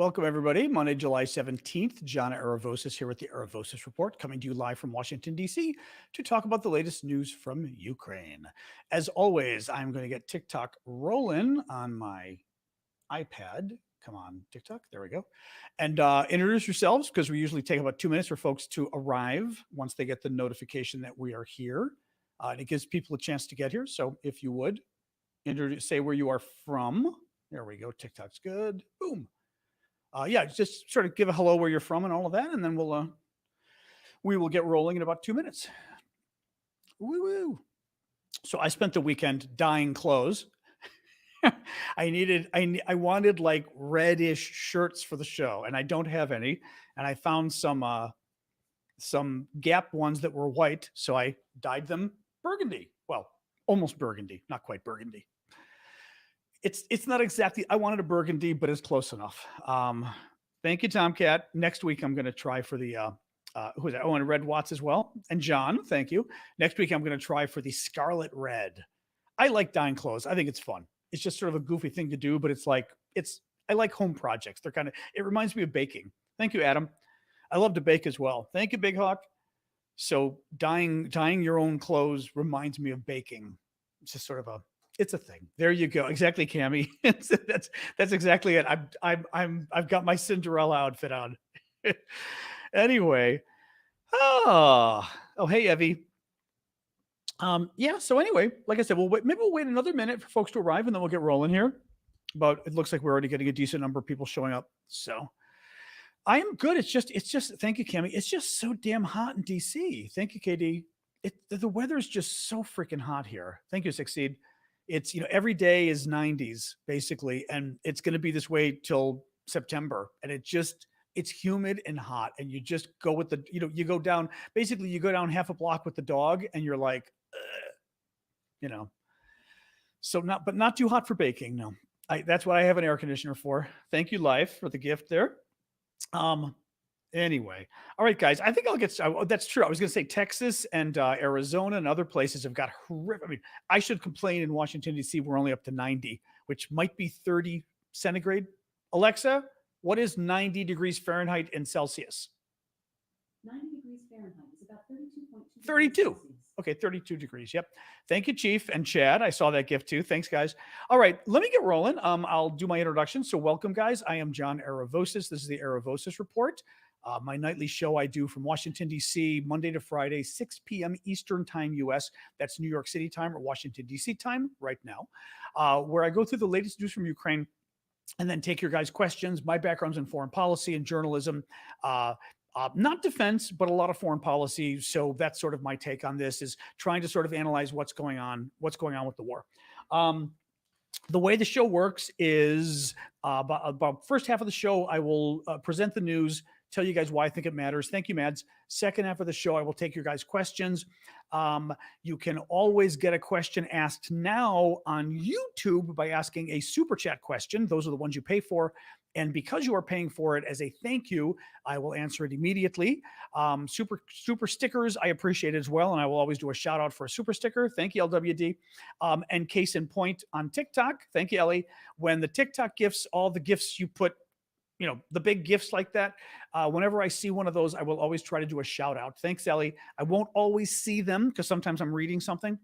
Welcome, everybody. Monday, July 17th. John Aravosis here with the Aravosis Report, coming to you live from Washington, D.C. to talk about the latest news from Ukraine. As always, I'm going to get TikTok rolling on my iPad. Come on, TikTok. There we go. And introduce yourselves, because we usually take about 2 minutes for folks to arrive once they get the notification that we are here. And it gives people a chance to get here. So if you would, say where you are from. There we go. TikTok's good. Boom. Yeah, just sort of give a hello where you're from and all of that, and then we will get rolling in about 2 minutes. Woo woo! So I spent the weekend dyeing clothes. I wanted like reddish shirts for the show, and I don't have any. And I found some Gap ones that were white, so I dyed them burgundy. Well, almost burgundy, not quite burgundy. It's not exactly, I wanted a burgundy, but it's close enough. Thank you, Tomcat. Next week I'm going to try for the who is that? Oh, and Red Watts as well. And John, thank you. Next week I'm going to try for the Scarlet Red. I like dyeing clothes. I think it's fun. It's just sort of a goofy thing to do, but I like home projects. It reminds me of baking. Thank you, Adam. I love to bake as well. Thank you, Big Hawk. So dyeing your own clothes reminds me of baking. It's just sort of it's a thing. There you go. Exactly, Cammy. That's exactly it. I've got my Cinderella outfit on. Anyway. Oh, hey, Evie. Yeah. So anyway, like I said, maybe we'll wait another minute for folks to arrive, and then we'll get rolling here. But it looks like we're already getting a decent number of people showing up. So I am good. It's just. Thank you, Cammy. It's just so damn hot in DC. Thank you, KD. The weather is just so freaking hot here. Thank you, Succeed. It's, every day is 90s basically, and it's going to be this way till September. And it's humid and hot, and you just go with you go down half a block with the dog, and you're like, so not too hot for baking. No, that's what I have an air conditioner for. Thank you, Life, for the gift there. Anyway, all right, guys. I think I'll get. That's true. I was going to say Texas and Arizona and other places have got horrific. I mean, I should complain in Washington D.C. We're only up to 90, which might be 30 centigrade. Alexa, what is 90 degrees Fahrenheit in Celsius? 90 degrees Fahrenheit is about 32.2. 32. Okay, 32 degrees. Yep. Thank you, Chief and Chad. I saw that gift too. Thanks, guys. All right, let me get rolling. I'll do my introduction. So welcome, guys. I am John Aravosis. This is the Aravosis Report. My nightly show I do from Washington, D.C., Monday to Friday, 6 p.m. Eastern Time, U.S. That's New York City time or Washington, D.C. time right now, where I go through the latest news from Ukraine and then take your guys' questions. My background's in foreign policy and journalism, not defense, but a lot of foreign policy. So that's sort of my take on this, is trying to sort of analyze what's going on with the war. The way the show works is about first half of the show, I will present the news, tell you guys why I think it matters. Thank you, Mads. Second half of the show, I will take your guys' questions. You can always get a question asked now on YouTube by asking a super chat question. Those are the ones you pay for. And because you are paying for it as a thank you, I will answer it immediately. Super stickers, I appreciate it as well. And I will always do a shout out for a super sticker. Thank you, LWD. And case in point on TikTok, thank you, Ellie. When the TikTok gifts, all the gifts you put, the big gifts like that, whenever I see one of those, I will always try to do a shout out. Thanks, Ellie. I won't always see them because sometimes I'm reading something.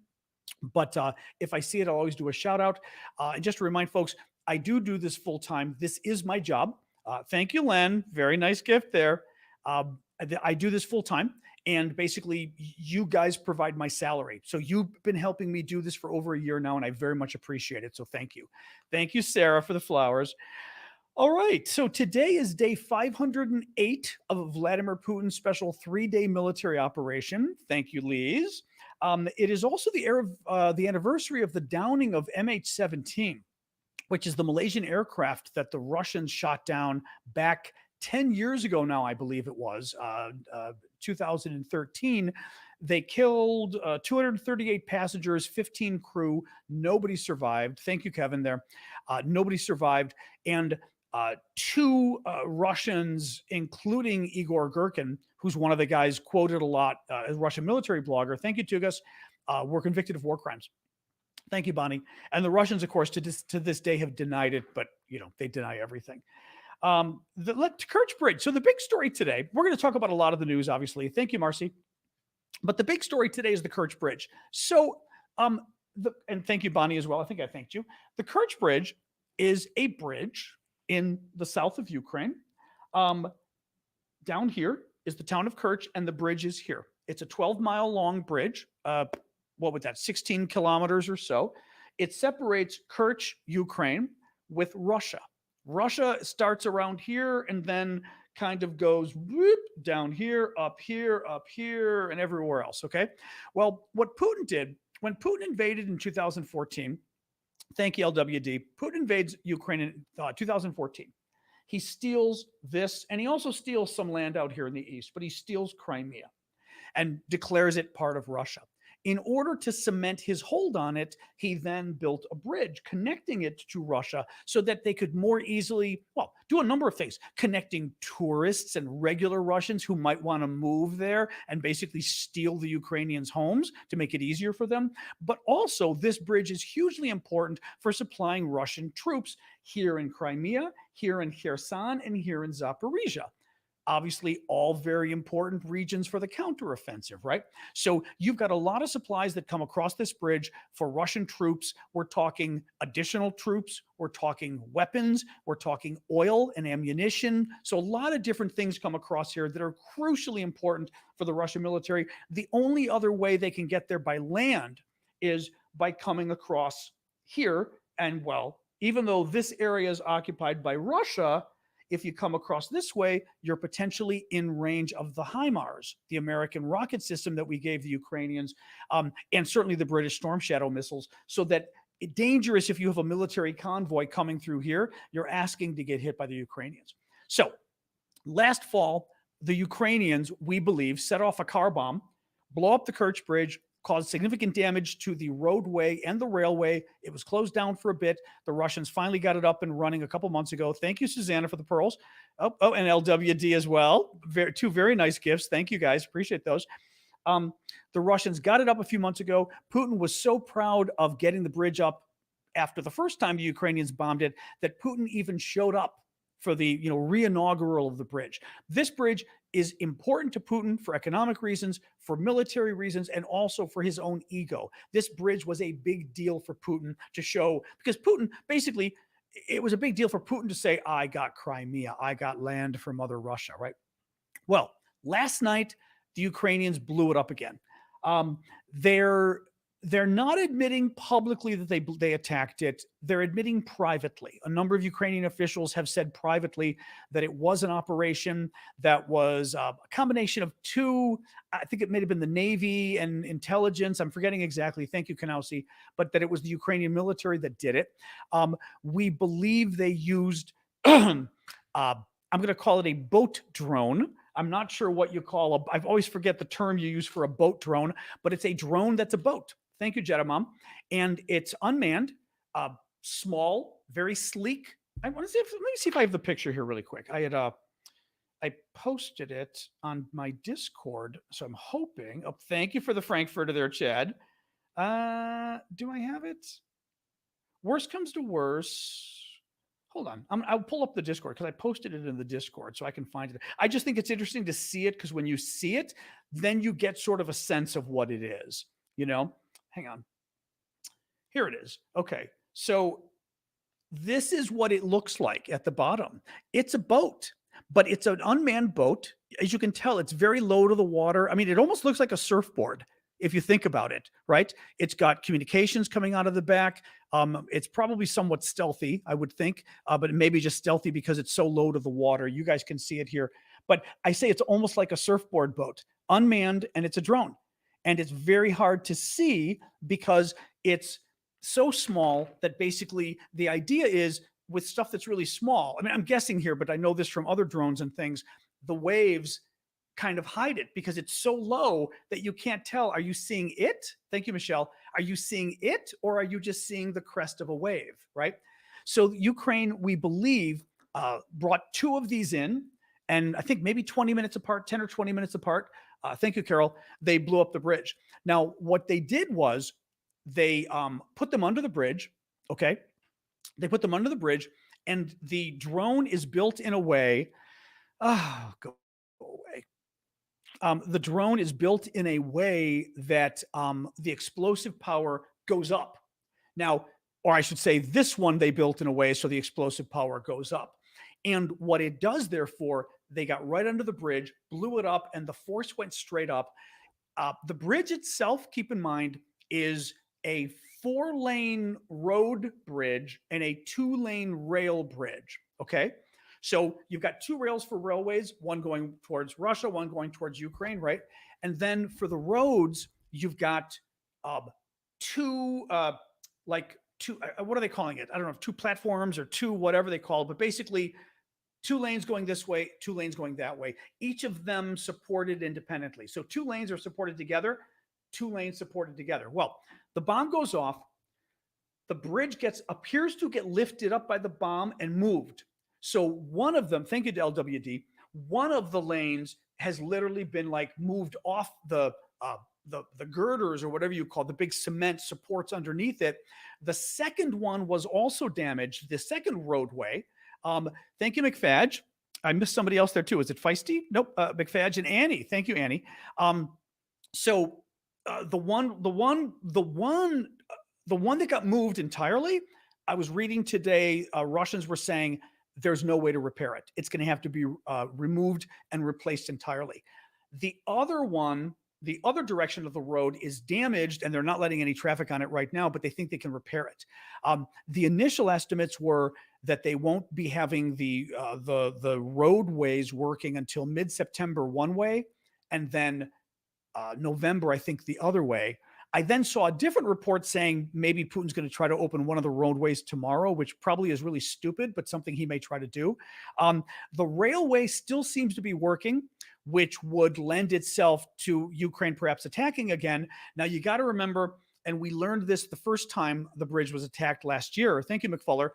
But if I see it, I'll always do a shout out. And just to remind folks, I do this full time. This is my job. Thank you, Len. Very nice gift there. I do this full time. And basically, you guys provide my salary. So you've been helping me do this for over a year now, and I very much appreciate it. So thank you. Thank you, Sarah, for the flowers. All right. So today is day 508 of Vladimir Putin's special 3-day military operation. Thank you, Lise. It is also the anniversary of the downing of MH17, which is the Malaysian aircraft that the Russians shot down back 10 years ago now, I believe it was, 2013. They killed 238 passengers, 15 crew. Nobody survived. Thank you, Kevin, there. Nobody survived. And two Russians, including Igor Girkin, who's one of the guys quoted a lot, a Russian military blogger. Thank you, Tugas, were convicted of war crimes. Thank you, Bonnie. And the Russians, of course, to this day have denied it, but they deny everything. The Kerch Bridge. So the big story today, we're going to talk about a lot of the news, obviously. Thank you, Marcy. But the big story today is the Kerch Bridge. So, and thank you, Bonnie, as well. I think I thanked you. The Kerch Bridge is a bridge in the south of Ukraine. Down here is the town of Kerch, and the bridge is here. It's a 12-mile long bridge. What would that, 16 kilometers or so. It separates Kerch, Ukraine, with Russia. Russia starts around here and then kind of goes whoop, down here, up here, and everywhere else. Okay. Well, what Putin did when Putin invaded in 2014, thank you, LWD, Putin invades Ukraine in 2014. He steals this, and he also steals some land out here in the east, but he steals Crimea and declares it part of Russia. In order to cement his hold on it, he then built a bridge connecting it to Russia so that they could more easily, well, do a number of things, connecting tourists and regular Russians who might want to move there and basically steal the Ukrainians' homes to make it easier for them. But also, this bridge is hugely important for supplying Russian troops here in Crimea, here in Kherson, and here in Zaporizhia. Obviously, all very important regions for the counteroffensive, right? So you've got a lot of supplies that come across this bridge for Russian troops. We're talking additional troops. We're talking weapons. We're talking oil and ammunition. So a lot of different things come across here that are crucially important for the Russian military. The only other way they can get there by land is by coming across here. And well, even though this area is occupied by Russia, if you come across this way, you're potentially in range of the HIMARS, the American rocket system that we gave the Ukrainians, and certainly the British Storm Shadow missiles, so that dangerous if you have a military convoy coming through here, you're asking to get hit by the Ukrainians. So last fall, the Ukrainians, we believe, set off a car bomb, blow up the Kerch Bridge, caused significant damage to the roadway and the railway. It was closed down for a bit. The Russians finally got it up and running a couple months ago. Thank you, Susanna, for the pearls. Oh, and LWD as well. Two very nice gifts. Thank you, guys. Appreciate those. The Russians got it up a few months ago. Putin was so proud of getting the bridge up after the first time the Ukrainians bombed it that Putin even showed up for the re-inaugural of the bridge. This bridge is important to Putin for economic reasons, for military reasons, and also for his own ego. This bridge was a big deal for Putin to show, because Putin, basically, it was a big deal for Putin to say, I got Crimea, I got land from Mother Russia, right? Well, last night, the Ukrainians blew it up again. They're not admitting publicly that they attacked it. They're admitting privately. A number of Ukrainian officials have said privately that it was an operation that was a combination of two, I think it may have been the Navy and intelligence. I'm forgetting exactly. Thank you, Kanausi. But that it was the Ukrainian military that did it. We believe they used, I'm going to call it a boat drone. I'm not sure what you call I always forget the term you use for a boat drone, but it's a drone that's a boat. Thank you, Jetta Mom. And it's unmanned, small, very sleek. Let me see if I have the picture here really quick. I posted it on my Discord, so I'm hoping. Oh, thank you for the Frankfurter there, Chad. Do I have it? Worst comes to worst. Hold on. I'll pull up the Discord because I posted it in the Discord so I can find it. I just think it's interesting to see it because when you see it, then you get sort of a sense of what it is, Hang on. Here it is. Okay. So this is what it looks like at the bottom. It's a boat, but it's an unmanned boat. As you can tell, it's very low to the water. I mean, it almost looks like a surfboard if you think about it, right? It's got communications coming out of the back. It's probably somewhat stealthy, I would think, but maybe just stealthy because it's so low to the water. You guys can see it here. But I say it's almost like a surfboard boat, unmanned, and it's a drone. And it's very hard to see because it's so small that basically the idea is with stuff that's really small. I mean, I'm guessing here, but I know this from other drones and things, the waves kind of hide it because it's so low that you can't tell. Are you seeing it? Thank you, Michelle. Are you seeing it or are you just seeing the crest of a wave, right? So Ukraine, we believe, brought two of these in, and I think maybe 20 minutes apart, 10 or 20 minutes apart. Thank you, Carol. They blew up the bridge. Now, what they did was they put them under the bridge. Okay. They put them under the bridge And the drone is built in a way, oh, go away. The drone is built in a way that the explosive power goes up. Now, or I should say, this one they built in a way so the explosive power goes up. And what it does, therefore, they got right under the bridge, blew it up, and the force went straight up. The bridge itself, keep in mind, is a 4-lane road bridge and a 2-lane rail bridge. Okay. So you've got 2 rails for railways, one going towards Russia, one going towards Ukraine, right? And then for the roads, you've got um, two, what are they calling it? I don't know, 2 platforms or 2, whatever they call it, but basically 2 lanes going this way, 2 lanes going that way, each of them supported independently. So 2 lanes are supported together, 2 lanes supported together. Well, the bomb goes off, the bridge appears to get lifted up by the bomb and moved. So one of them, thank you to LWD, one of the lanes has literally been like moved off the girders or whatever you call it, the big cement supports underneath it. The second one was also damaged, the second roadway. Thank you, McFadge. I missed somebody else there too. Is it Feisty? Nope. McFadge and Annie. Thank you, Annie. So the one that got moved entirely, I was reading today, Russians were saying there's no way to repair it. It's going to have to be removed and replaced entirely. The other one, the other direction of the road is damaged and they're not letting any traffic on it right now, but they think they can repair it. The initial estimates were that they won't be having the roadways working until mid-September one way, and then November, I think, the other way. I then saw a different report saying maybe Putin's going to try to open one of the roadways tomorrow, which probably is really stupid, but something he may try to do. The railway still seems to be working, which would lend itself to Ukraine perhaps attacking again. Now, you got to remember, and we learned this the first time the bridge was attacked last year. Thank you, McFuller.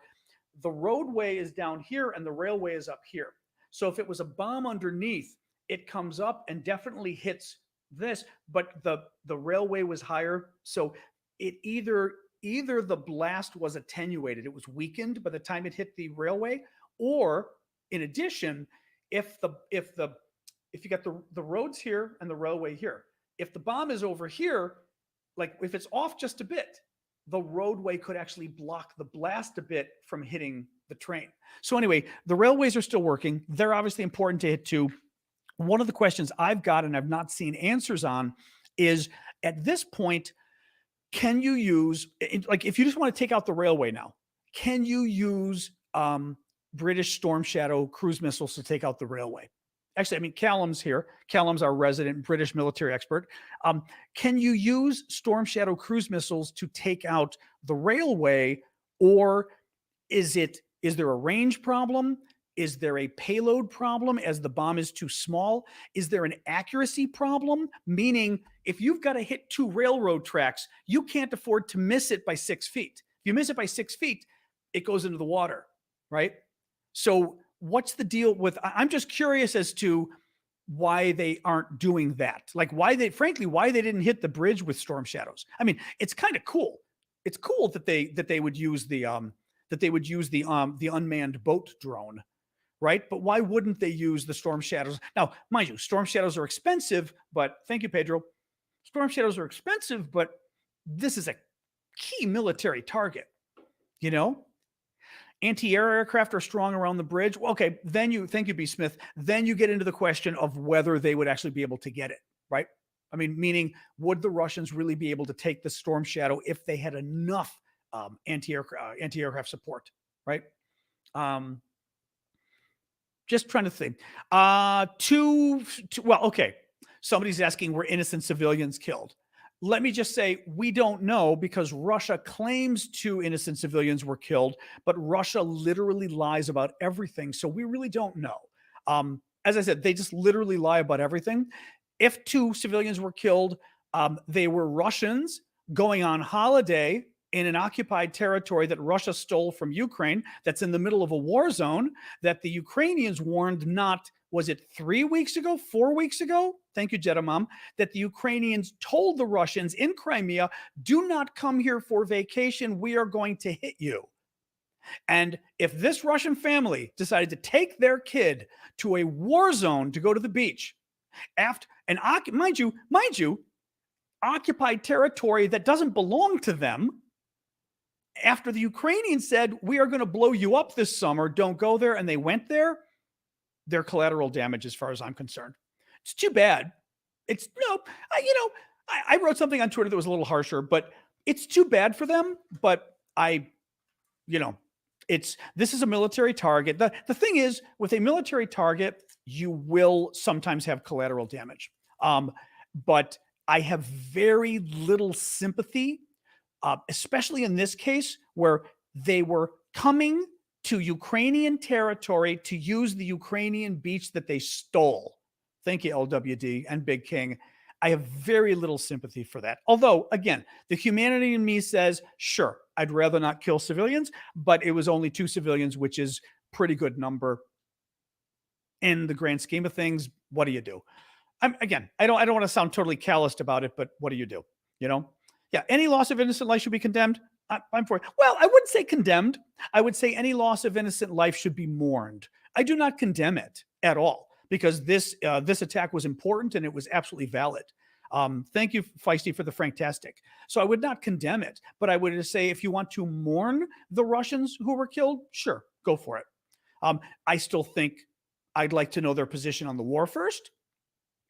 The roadway is down here and the railway is up here. So if it was a bomb underneath, it comes up and definitely hits this, but the railway was higher. So it either the blast was attenuated, it was weakened by the time it hit the railway, or in addition, if you got the roads here and the railway here, if the bomb is over here, like if it's off just a bit, the roadway could actually block the blast a bit from hitting the train. So anyway, the railways are still working. They're obviously important to hit too. One of the questions I've got and I've not seen answers on is, at this point, can you use, like, if you just want to take out the railway now, can you use British Storm Shadow cruise missiles to take out the railway? Actually, I mean, Callum's here. Callum's our resident British military expert. Can you use Storm Shadow cruise missiles to take out the railway, or is there a range problem? Is there a payload problem as the bomb is too small? Is there an accuracy problem? Meaning, if you've got to hit 2 railroad tracks, you can't afford to miss it by 6 feet. If you miss it by 6 feet, it goes into the water, right? So what's the deal with, I'm just curious as to why they aren't doing that. Like why they didn't hit the bridge with Storm Shadows. I mean, it's kind of cool. It's cool that they would use the unmanned boat drone, right? But why wouldn't they use the Storm Shadows? Now, mind you, Storm Shadows are expensive, but thank you, Pedro. Storm Shadows are expensive, but this is a key military target, you know? Anti-air aircraft are strong around the bridge. Well, okay, thank you, B. Smith. Then you get into the question of whether they would actually be able to get it, right? I mean, meaning, would the Russians really be able to take the Storm Shadow if they had enough anti-aircraft support, right? Just trying to think. Well, okay. Somebody's asking, were innocent civilians killed? Let me just say, we don't know, because Russia claims 2 innocent civilians were killed, but Russia literally lies about everything. So we really don't know. As I said, they just literally lie about everything. If 2 civilians were killed, they were Russians going on holiday in an occupied territory that Russia stole from Ukraine, that's in the middle of a war zone, that the Ukrainians warned not, was it 3 weeks ago, 4 weeks ago? Thank you, Jeddah Mom. That the Ukrainians told the Russians in Crimea, do not come here for vacation. We are going to hit you. And if this Russian family decided to take their kid to a war zone to go to the beach, after and mind you, occupied territory that doesn't belong to them, after the Ukrainians said, we are going to blow you up this summer, don't go there, and they went there, they're collateral damage as far as I'm concerned. It's too bad. It's I wrote something on Twitter that was a little harsher, but it's too bad for them. But this is a military target. The thing is, with a military target, you will sometimes have collateral damage. But I have very little sympathy, especially in this case where they were coming to Ukrainian territory to use the Ukrainian beach that they stole. Thank you, LWD and Big King. I have very little sympathy for that. Although, again, the humanity in me says, sure, I'd rather not kill civilians, but it was only 2 civilians, which is pretty good number in the grand scheme of things. What do you do? I don't want to sound totally calloused about it, but what do you do? Yeah, any loss of innocent life should be condemned. I'm for it. Well, I wouldn't say condemned. I would say any loss of innocent life should be mourned. I do not condemn it at all, because this attack was important and it was absolutely valid. Thank you, Feisty, for the Franktastic. So I would not condemn it, but I would say if you want to mourn the Russians who were killed, sure, go for it. I still think I'd like to know their position on the war first,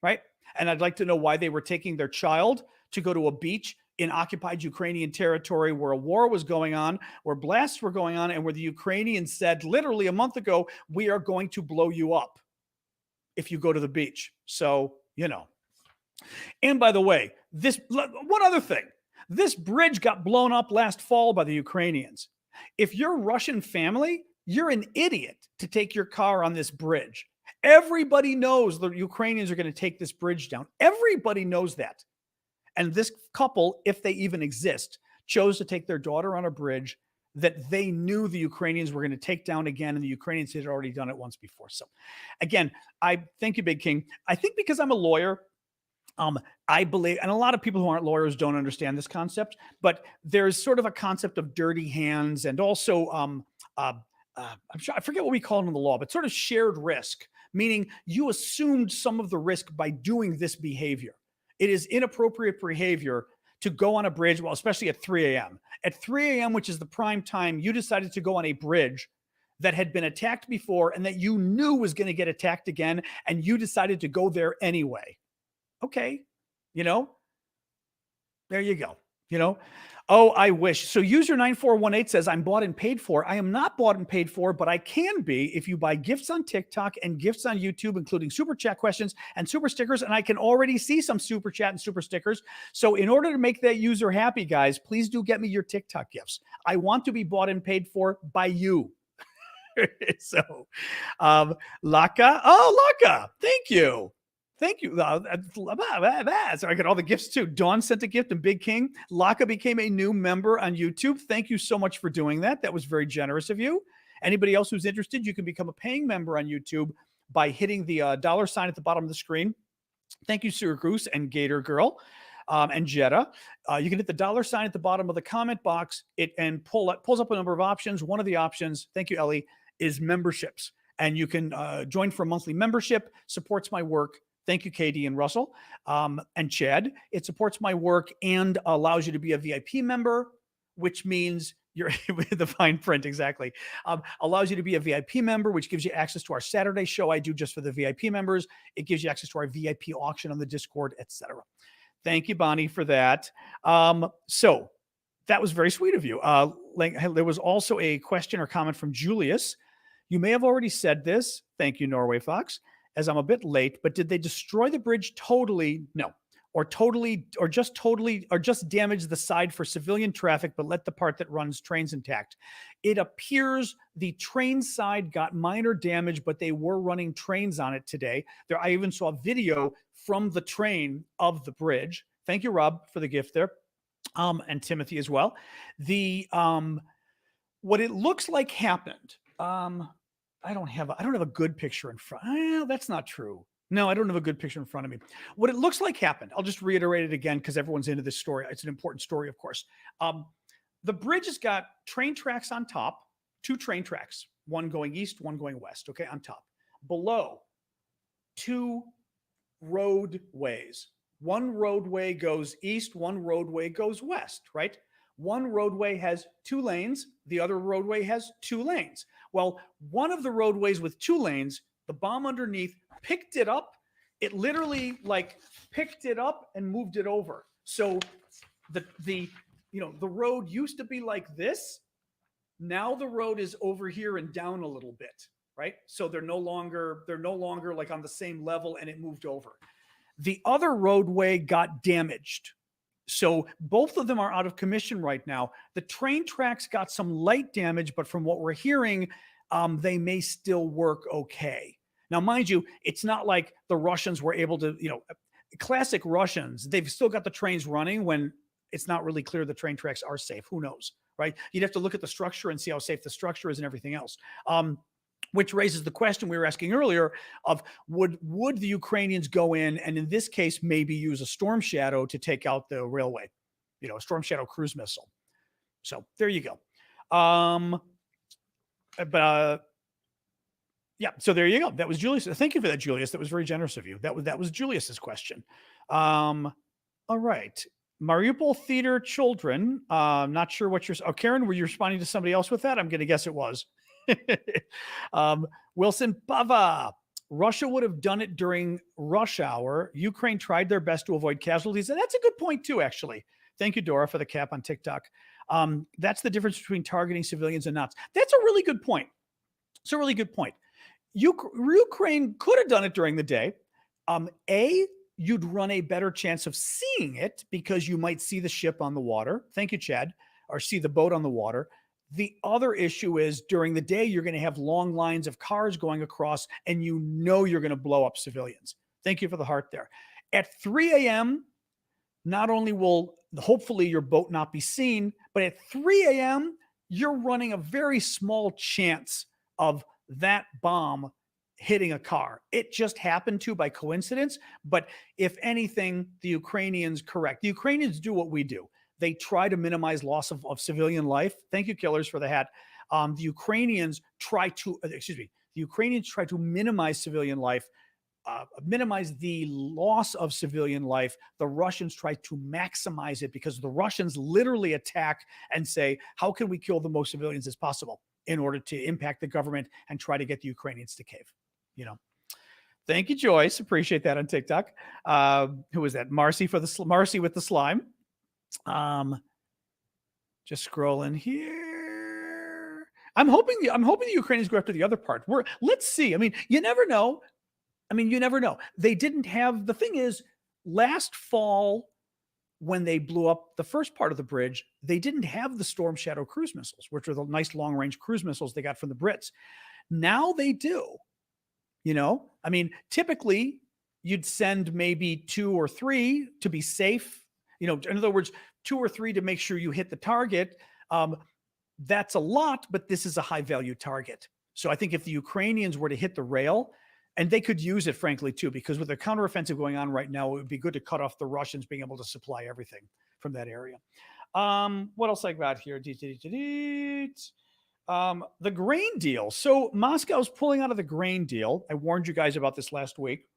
right? And I'd like to know why they were taking their child to go to a beach in occupied Ukrainian territory where a war was going on, where blasts were going on, and where the Ukrainians said literally a month ago, we are going to blow you up if you go to the beach. So, And by the way, one other thing, this bridge got blown up last fall by the Ukrainians. If you're a Russian family, you're an idiot to take your car on this bridge. Everybody knows the Ukrainians are going to take this bridge down. Everybody knows that. And this couple, if they even exist, chose to take their daughter on a bridge that they knew the Ukrainians were going to take down again, and the Ukrainians had already done it once before. So again, I thank you, Big King. I think because I'm a lawyer, I believe, and a lot of people who aren't lawyers don't understand this concept, but there's sort of a concept of dirty hands, and also I'm sure I forget what we call it in the law, but sort of shared risk, meaning you assumed some of the risk by doing this behavior. It is inappropriate behavior to go on a bridge, well, especially at 3 a.m. At 3 a.m., which is the prime time, you decided to go on a bridge that had been attacked before and that you knew was going to get attacked again, and you decided to go there anyway. Okay, there you go. Oh, I wish. So user 9418 says, I'm bought and paid for. I am not bought and paid for, but I can be if you buy gifts on TikTok and gifts on YouTube, including super chat questions and super stickers. And I can already see some super chat and super stickers. So in order to make that user happy, guys, please do get me your TikTok gifts. I want to be bought and paid for by you. So, Laka. Oh, Laka. Thank you. Thank you. So I got all the gifts too. Dawn sent a gift, and Big King. Laka became a new member on YouTube. Thank you so much for doing that. That was very generous of you. Anybody else who's interested, you can become a paying member on YouTube by hitting the dollar sign at the bottom of the screen. Thank you, Sir Goose and Gator Girl and Jetta. You can hit the dollar sign at the bottom of the comment box. It pulls up a number of options. One of the options, thank you, Ellie, is memberships. And you can join for a monthly membership. Supports my work. Thank you, Katie and Russell and Chad. It supports my work and allows you to be a VIP member, which means you're with the fine print. Exactly. Allows you to be a VIP member, which gives you access to our Saturday show I do just for the VIP members. It gives you access to our VIP auction on the Discord, etc. Thank you, Bonnie, for that. So that was very sweet of you. There was also a question or comment from Julius. You may have already said this. Thank you, Norway Fox, as I'm a bit late, but did they destroy the bridge totally? No. Or just damage the side for civilian traffic, but let the part that runs trains intact. It appears the train side got minor damage, but they were running trains on it today. I even saw a video from the train of the bridge. Thank you, Rob, for the gift there. And Timothy as well. What it looks like happened. I don't have a good picture in front. That's not true. No, I don't have a good picture in front of me. What it looks like happened, I'll just reiterate it again because everyone's into this story. It's an important story, of course. The bridge has got train tracks on top, two train tracks, one going east, one going west, okay, on top. Below, two roadways. One roadway goes east, one roadway goes west, right? One roadway has 2 lanes, the other roadway has 2 lanes. Well, one of the roadways with 2 lanes, the bomb underneath picked it up. It literally like picked it up and moved it over. So the road used to be like this. Now the road is over here and down a little bit, right? So they're no longer like on the same level, and it moved over. The other roadway got damaged. So both of them are out of commission right now. The train tracks got some light damage, but from what we're hearing, they may still work okay. Now, mind you, it's not like the Russians were able to, classic Russians, they've still got the trains running when it's not really clear the train tracks are safe. Who knows, right? You'd have to look at the structure and see how safe the structure is and everything else. Which raises the question we were asking earlier of would the Ukrainians go in and in this case maybe use a Storm Shadow to take out the railway, a Storm Shadow cruise missile. So there you go. Yeah, so there you go. That was Julius. Thank you for that, Julius. That was very generous of you. That was Julius's question. All right. Mariupol Theater Children. Not sure what you're. Oh, Karen, were you responding to somebody else with that? I'm going to guess it was. Wilson Pava. Russia would have done it during rush hour. Ukraine tried their best to avoid casualties. And that's a good point, too, actually. Thank you, Dora, for the cap on TikTok. That's the difference between targeting civilians and not. That's a really good point. It's a really good point. Ukraine could have done it during the day. You'd run a better chance of seeing it because you might see the ship on the water. Thank you, Chad. Or see the boat on the water. The other issue is during the day, you're going to have long lines of cars going across and you're going to blow up civilians. Thank you for the heart there. At 3 a.m., not only will hopefully your boat not be seen, but at 3 a.m., you're running a very small chance of that bomb hitting a car. It just happened to by coincidence. But if anything, the Ukrainians do what we do. They try to minimize loss of civilian life. Thank you, Killers, for the hat. The Ukrainians try to minimize civilian life, minimize the loss of civilian life. The Russians try to maximize it because the Russians literally attack and say, how can we kill the most civilians as possible in order to impact the government and try to get the Ukrainians to cave, Thank you, Joyce. Appreciate that on TikTok. Who was that? Marcy with the slime. Just scrolling here. I'm hoping the Ukrainians go after the other part. Let's see. You never know. They didn't have, the thing is, last fall when they blew up the first part of the bridge, they didn't have the Storm Shadow cruise missiles, which are the nice long range cruise missiles they got from the Brits. Now they do. Typically you'd send maybe 2 or 3 to be safe. In other words, 2 or 3 to make sure you hit the target. That's a lot, but this is a high value target. So I think if the Ukrainians were to hit the rail, and they could use it, frankly, too, because with the counteroffensive going on right now, it would be good to cut off the Russians being able to supply everything from that area. What else I got here? The grain deal. So Moscow's pulling out of the grain deal. I warned you guys about this last week.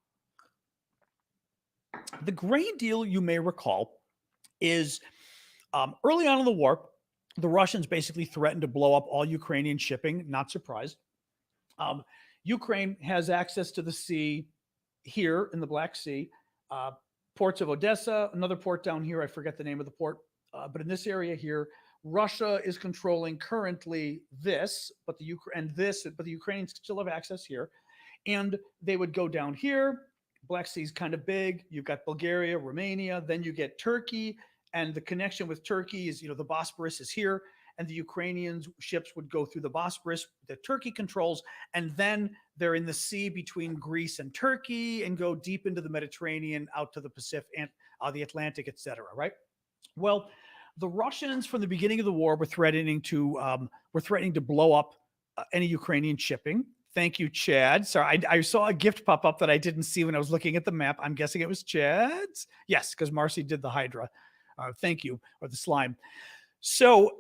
The grain deal, you may recall, is early on in the war, the Russians basically threatened to blow up all Ukrainian shipping. Not surprised. Ukraine has access to the sea here in the Black Sea, ports of Odessa, another port down here. I forget the name of the port, but in this area here, Russia is controlling currently this, but the Ukrainians still have access here, and they would go down here. Black Sea is kind of big. You've got Bulgaria, Romania, then you get Turkey, and the connection with Turkey is, the Bosporus is here. And the Ukrainian ships would go through the Bosporus that Turkey controls, and then they're in the sea between Greece and Turkey and go deep into the Mediterranean, out to the Pacific and the Atlantic, etc. Right? Well, the Russians from the beginning of the war were threatening to blow up any Ukrainian shipping. Thank you, Chad. Sorry, I saw a gift pop up that I didn't see when I was looking at the map. I'm guessing it was Chad's. Yes, because Marcy did the Hydra. Thank you, or the slime. So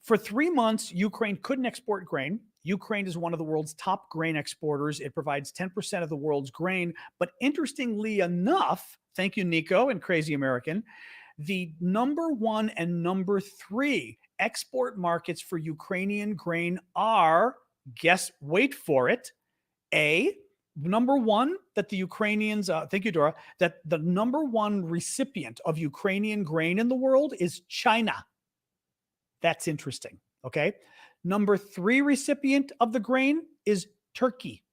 For 3 months, Ukraine couldn't export grain. Ukraine is one of the world's top grain exporters. It provides 10% of the world's grain. But interestingly enough, thank you, Nico and Crazy American, the number 1 and number 3 export markets for Ukrainian grain are, wait for it, number 1, that the Ukrainians, thank you, Dora, that the number 1 recipient of Ukrainian grain in the world is China. That's interesting. Okay. Number 3 recipient of the grain is Turkey.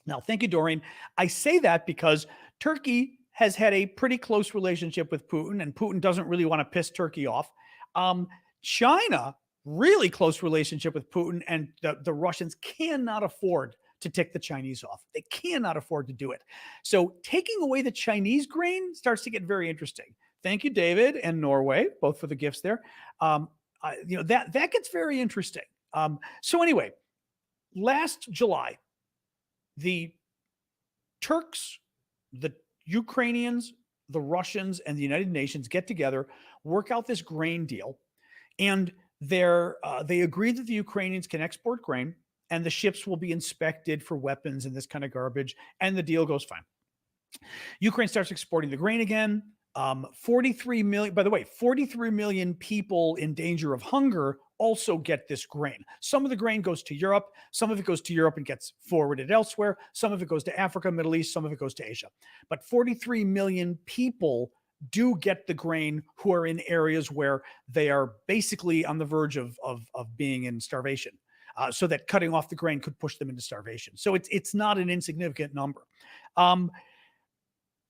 Now, thank you, Doreen. I say that because Turkey has had a pretty close relationship with Putin, and Putin doesn't really want to piss Turkey off. China, really close relationship with Putin, and the Russians cannot afford to tick the Chinese off. They cannot afford to do it. So taking away the Chinese grain starts to get very interesting. Thank you, David and Norway, both for the gifts there. That gets very interesting. So anyway, last July, the Turks, the Ukrainians, the Russians, and the United Nations get together, work out this grain deal, and they agree that the Ukrainians can export grain, and the ships will be inspected for weapons and this kind of garbage, and the deal goes fine. Ukraine starts exporting the grain again. 43 million, by the way, 43 million people in danger of hunger also get this grain. Some of the grain goes to Europe. Some of it goes to Europe and gets forwarded elsewhere. Some of it goes to Africa, Middle East. Some of it goes to Asia. But 43 million people do get the grain who are in areas where they are basically on the verge of being in starvation. So that cutting off the grain could push them into starvation. So it's not an insignificant number.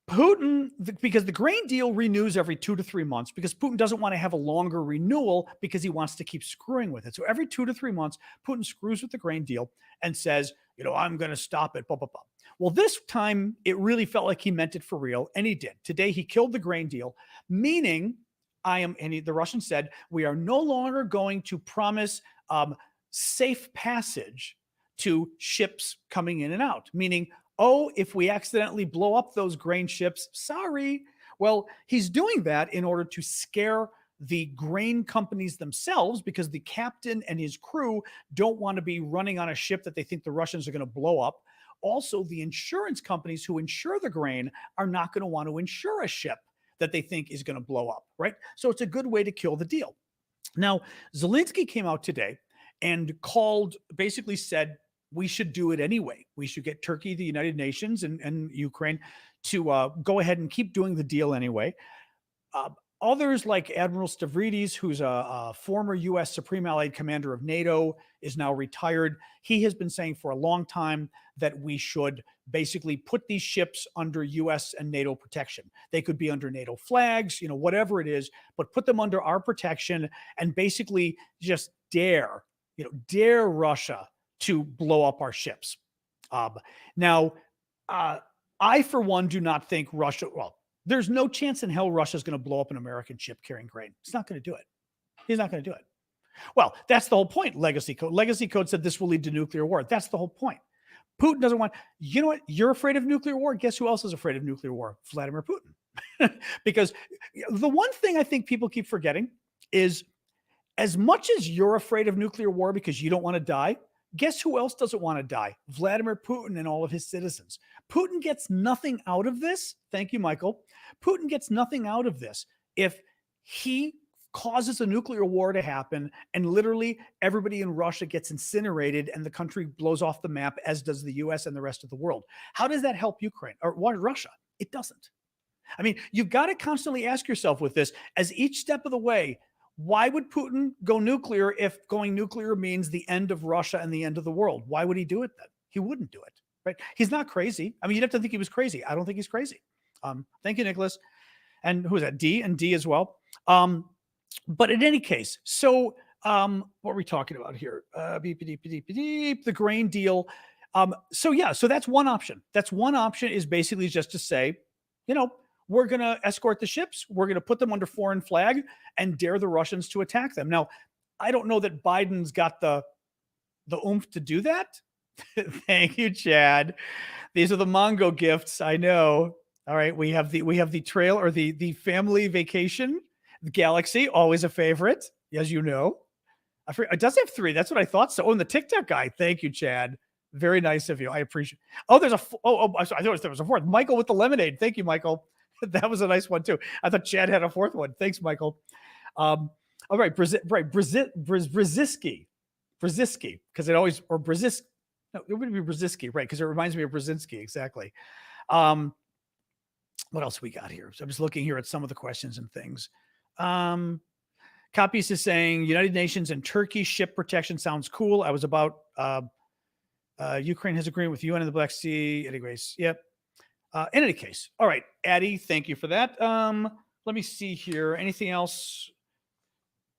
Putin, because the grain deal renews every 2 to 3 months, because Putin doesn't want to have a longer renewal because he wants to keep screwing with it. So every 2 to 3 months, Putin screws with the grain deal and says, I'm going to stop it, blah, blah, blah. Well, this time it really felt like he meant it for real, and he did. Today, he killed the grain deal, meaning the Russian said, we are no longer going to promise safe passage to ships coming in and out, meaning, if we accidentally blow up those grain ships, sorry. Well, he's doing that in order to scare the grain companies themselves, because the captain and his crew don't want to be running on a ship that they think the Russians are going to blow up. Also, the insurance companies who insure the grain are not going to want to insure a ship that they think is going to blow up, right? So it's a good way to kill the deal. Now, Zelensky came out today and basically said, we should do it anyway. We should get Turkey, the United Nations, and Ukraine to go ahead and keep doing the deal anyway. Others like Admiral Stavridis, who's a former U.S. Supreme Allied Commander of NATO, is now retired. He has been saying for a long time that we should basically put these ships under U.S. and NATO protection. They could be under NATO flags, whatever it is, but put them under our protection and basically just dare Russia to blow up our ships. Now, I, for one, do not think Russia, there's no chance in hell Russia's going to blow up an American ship carrying grain. He's not going to do it. He's not going to do it. Well, that's the whole point, Legacy Code. Legacy Code said this will lead to nuclear war. That's the whole point. Putin doesn't want, you know what? You're afraid of nuclear war. Guess who else is afraid of nuclear war? Vladimir Putin. Because the one thing I think people keep forgetting is, as much as you're afraid of nuclear war because you don't want to die, guess who else doesn't want to die? Vladimir Putin and all of his citizens. Putin gets nothing out of this. Thank you, Michael. Putin gets nothing out of this if he causes a nuclear war to happen and literally everybody in Russia gets incinerated and the country blows off the map, as does the US and the rest of the world. How does that help Ukraine or Russia? It doesn't. I mean, you've got to constantly ask yourself with this, as each step of the way, why would Putin go nuclear if going nuclear means the end of Russia and the end of the world? Why would he do it then? He wouldn't do it, right? He's not crazy. I mean, you'd have to think he was crazy. I don't think he's crazy. Thank you, Nicholas. And who is that? D and D as well. But in any case, so what are we talking about here? The grain deal. So that's one option. That's one option, is basically just to say, we're going to escort the ships. We're going to put them under foreign flag and dare the Russians to attack them. Now, I don't know that Biden's got the oomph to do that. Thank you, Chad. These are the Mongo gifts. I know. All right. We have the trail, or the family vacation, the Galaxy, always a favorite, as you know. It does have 3. That's what I thought. So, oh, and the TikTok guy. Thank you, Chad. Very nice of you. I appreciate. Oh, there's a. I thought there was a 4th. Michael with the lemonade. Thank you, Michael. That was a nice one too. I thought Chad had a 4th one. Thanks, Michael. All right, Brzezinski, because it always or Brzezinski. No, it would be Brzezinski, right? Because it reminds me of Brzezinski. Exactly. What else we got here? So I'm just looking here at some of the questions and things. Copies is saying United Nations and Turkey ship protection sounds cool. I was about Ukraine has agreement with UN in the Black Sea. Anyways, yep. In any case, all right, Addie, thank you for that. Let me see here. Anything else?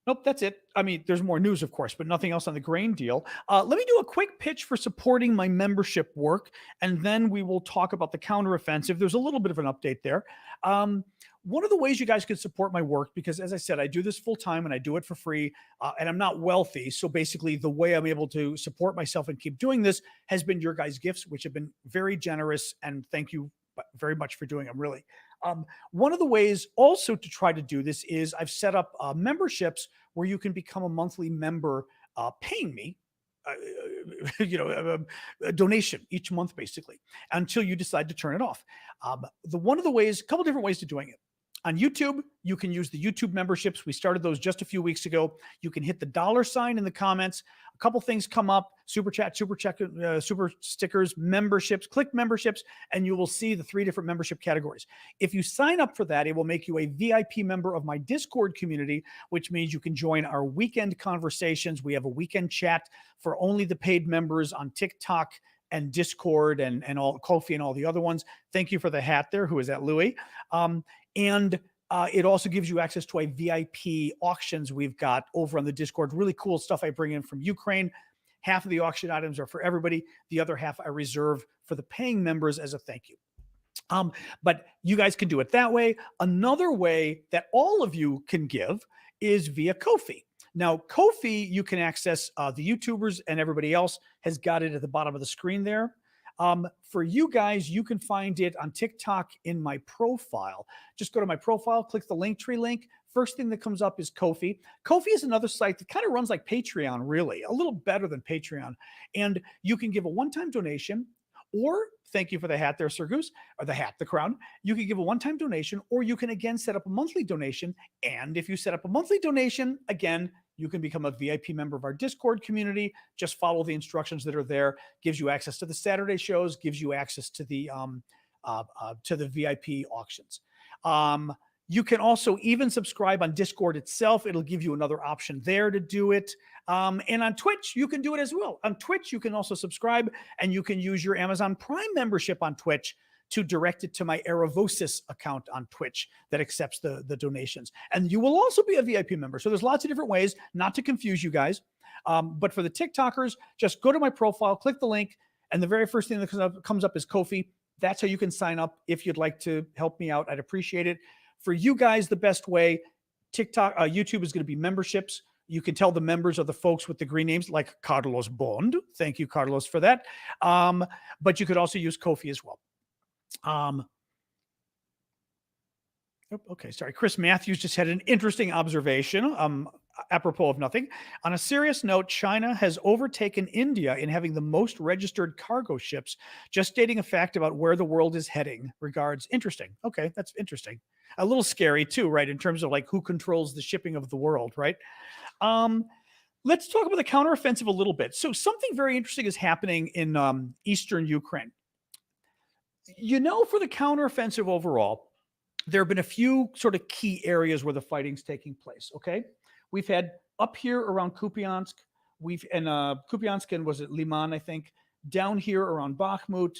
Nope, that's it. I mean, there's more news, of course, but nothing else on the grain deal. Let me do a quick pitch for supporting my membership work, and then we will talk about the counteroffensive. There's a little bit of an update there. One of the ways you guys can support my work, because as I said, I do this full time and I do it for free, and I'm not wealthy. So basically, the way I'm able to support myself and keep doing this has been your guys' gifts, which have been very generous. And thank you very much for doing them, really. One of the ways also to try to do this is I've set up memberships where you can become a monthly member, paying me, a donation each month, basically, until you decide to turn it off. One of the ways, a couple different ways to doing it. On YouTube, you can use the YouTube memberships. We started those just a few weeks ago. You can hit the $ in the comments. A couple things come up: super chat, super stickers, memberships. Click memberships, and you will see the 3 different membership categories. If you sign up for that, it will make you a VIP member of my Discord community, which means you can join our weekend conversations. We have a weekend chat for only the paid members on TikTok and Discord and all Ko-fi and all the other ones. Thank you for the hat there. Who is that, Louis? And it also gives you access to a VIP auctions we've got over on the Discord. Really cool stuff I bring in from Ukraine. Half of the auction items are for everybody. The other half I reserve for the paying members as a thank you. But you guys can do it that way. Another way that all of you can give is via Ko-fi. Now, Ko-fi, you can access the YouTubers, and everybody else has got it at the bottom of the screen there. For you guys, you can find it on TikTok in my profile. Just go to my profile, click the Linktree link. First thing that comes up is Ko-fi. Ko-fi is another site that kind of runs like Patreon, really, a little better than Patreon. And you can give a one-time donation, or thank you for the hat there, Sir Goose, or the crown. You can give a one-time donation, or you can again set up a monthly donation. And if you set up a monthly donation, again, you can become a VIP member of our Discord community. Just follow the instructions that are there. Gives you access to the Saturday shows. Gives you access to the VIP auctions. You can also even subscribe on Discord itself. It'll give you another option there to do it. And on Twitch, you can do it as well. On Twitch, you can also subscribe, and you can use your Amazon Prime membership on Twitch to direct it to my Aravosis account on Twitch that accepts the donations. And you will also be a VIP member. So there's lots of different ways, not to confuse you guys. But for the TikTokers, just go to my profile, click the link, and the very first thing that comes up is Ko-fi. That's how you can sign up if you'd like to help me out. I'd appreciate it. For you guys, the best way, YouTube is going to be memberships. You can tell the members of the folks with the green names, like Carlos Bond. Thank you, Carlos, for that. But you could also use Ko-fi as well. Okay, sorry. Chris Matthews just had an interesting observation, apropos of nothing. On a serious note, China has overtaken India in having the most registered cargo ships, just stating a fact about where the world is heading. Regards. Interesting. Okay, that's interesting. A little scary too, right? In terms of like who controls the shipping of the world, right? Let's talk about the counteroffensive a little bit. So something very interesting is happening in eastern Ukraine. For the counteroffensive overall, there have been a few sort of key areas where the fighting's taking place. Okay, we've had up here around Kupiansk, Kupiansk and was it Liman, I think, down here around Bakhmut,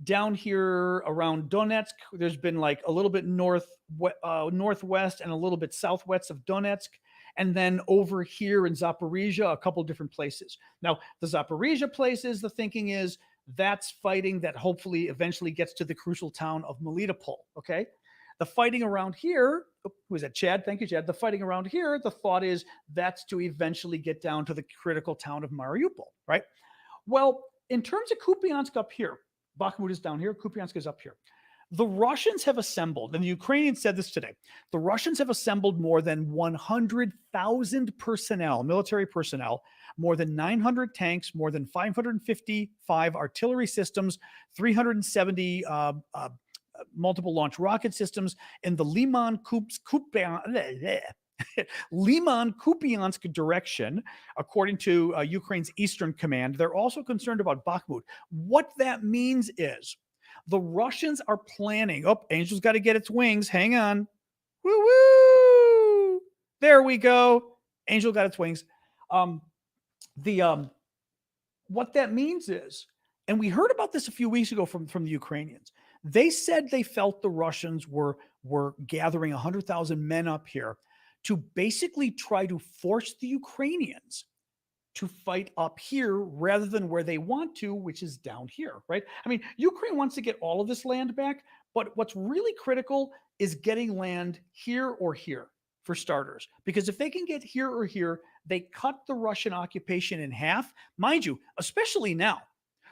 down here around Donetsk. There's been like a little bit northwest and a little bit southwest of Donetsk. And then over here in Zaporizhia, a couple different places. Now, the Zaporizhia places, the thinking is that's fighting that hopefully eventually gets to the crucial town of Melitopol, okay? The fighting around here, who is that, Chad? Thank you, Chad. The fighting around here, the thought is that's to eventually get down to the critical town of Mariupol, right? Well, in terms of Kupiansk up here, Bakhmut is down here, Kupiansk is up here. The Russians have assembled, and the Ukrainians said this today, the Russians have assembled more than 100,000 personnel, military personnel, more than 900 tanks, more than 555 artillery systems, 370 multiple launch rocket systems in the Liman Kupiansk direction, according to Ukraine's Eastern Command. They're also concerned about Bakhmut. What that means is the Russians are planning. Oh, Angel's got to get its wings. Hang on. Woo woo. There we go. Angel got its wings. The what that means is, and we heard about this a few weeks ago from the Ukrainians. They said they felt the Russians were gathering 100,000 men up here to basically try to force the Ukrainians to fight up here rather than where they want to, which is down here, right? I mean, Ukraine wants to get all of this land back, but what's really critical is getting land here or here for starters. Because if they can get here or here, they cut the Russian occupation in half. Mind you, especially now,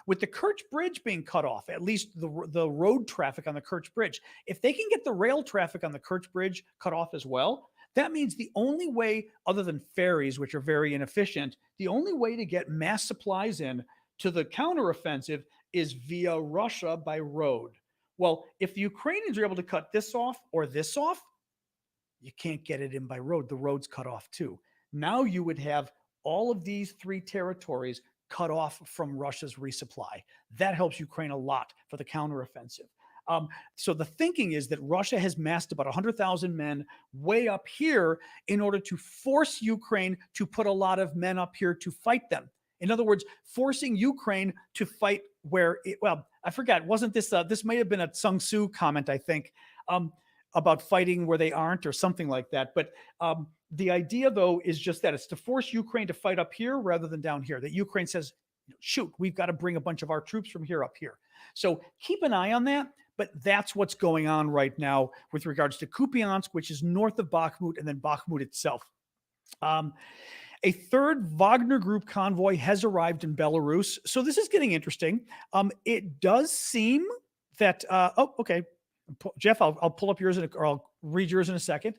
with the Kerch Bridge being cut off, at least the road traffic on the Kerch Bridge, if they can get the rail traffic on the Kerch Bridge cut off as well, that means the only way, other than ferries, which are very inefficient, the only way to get mass supplies in to the counteroffensive is via Russia by road. Well, if the Ukrainians are able to cut this off or this off, you can't get it in by road. The road's cut off too. Now you would have all of these three territories cut off from Russia's resupply. That helps Ukraine a lot for the counteroffensive. So the thinking is that Russia has massed about 100,000 men way up here in order to force Ukraine to put a lot of men up here to fight them. In other words, forcing Ukraine to fight where, well, I forgot, wasn't this, this may have been a Sun Tzu comment, I think, about fighting where they aren't or something like that. But the idea, though, is just that it's to force Ukraine to fight up here rather than down here, that Ukraine says, shoot, we've got to bring a bunch of our troops from here up here. So keep an eye on that. But that's what's going on right now with regards to Kupiansk, which is north of Bakhmut, and then Bakhmut itself. A third Wagner Group convoy has arrived in Belarus. So this is getting interesting. It does seem that, okay, Jeff, I'll pull up yours or I'll read yours in a second.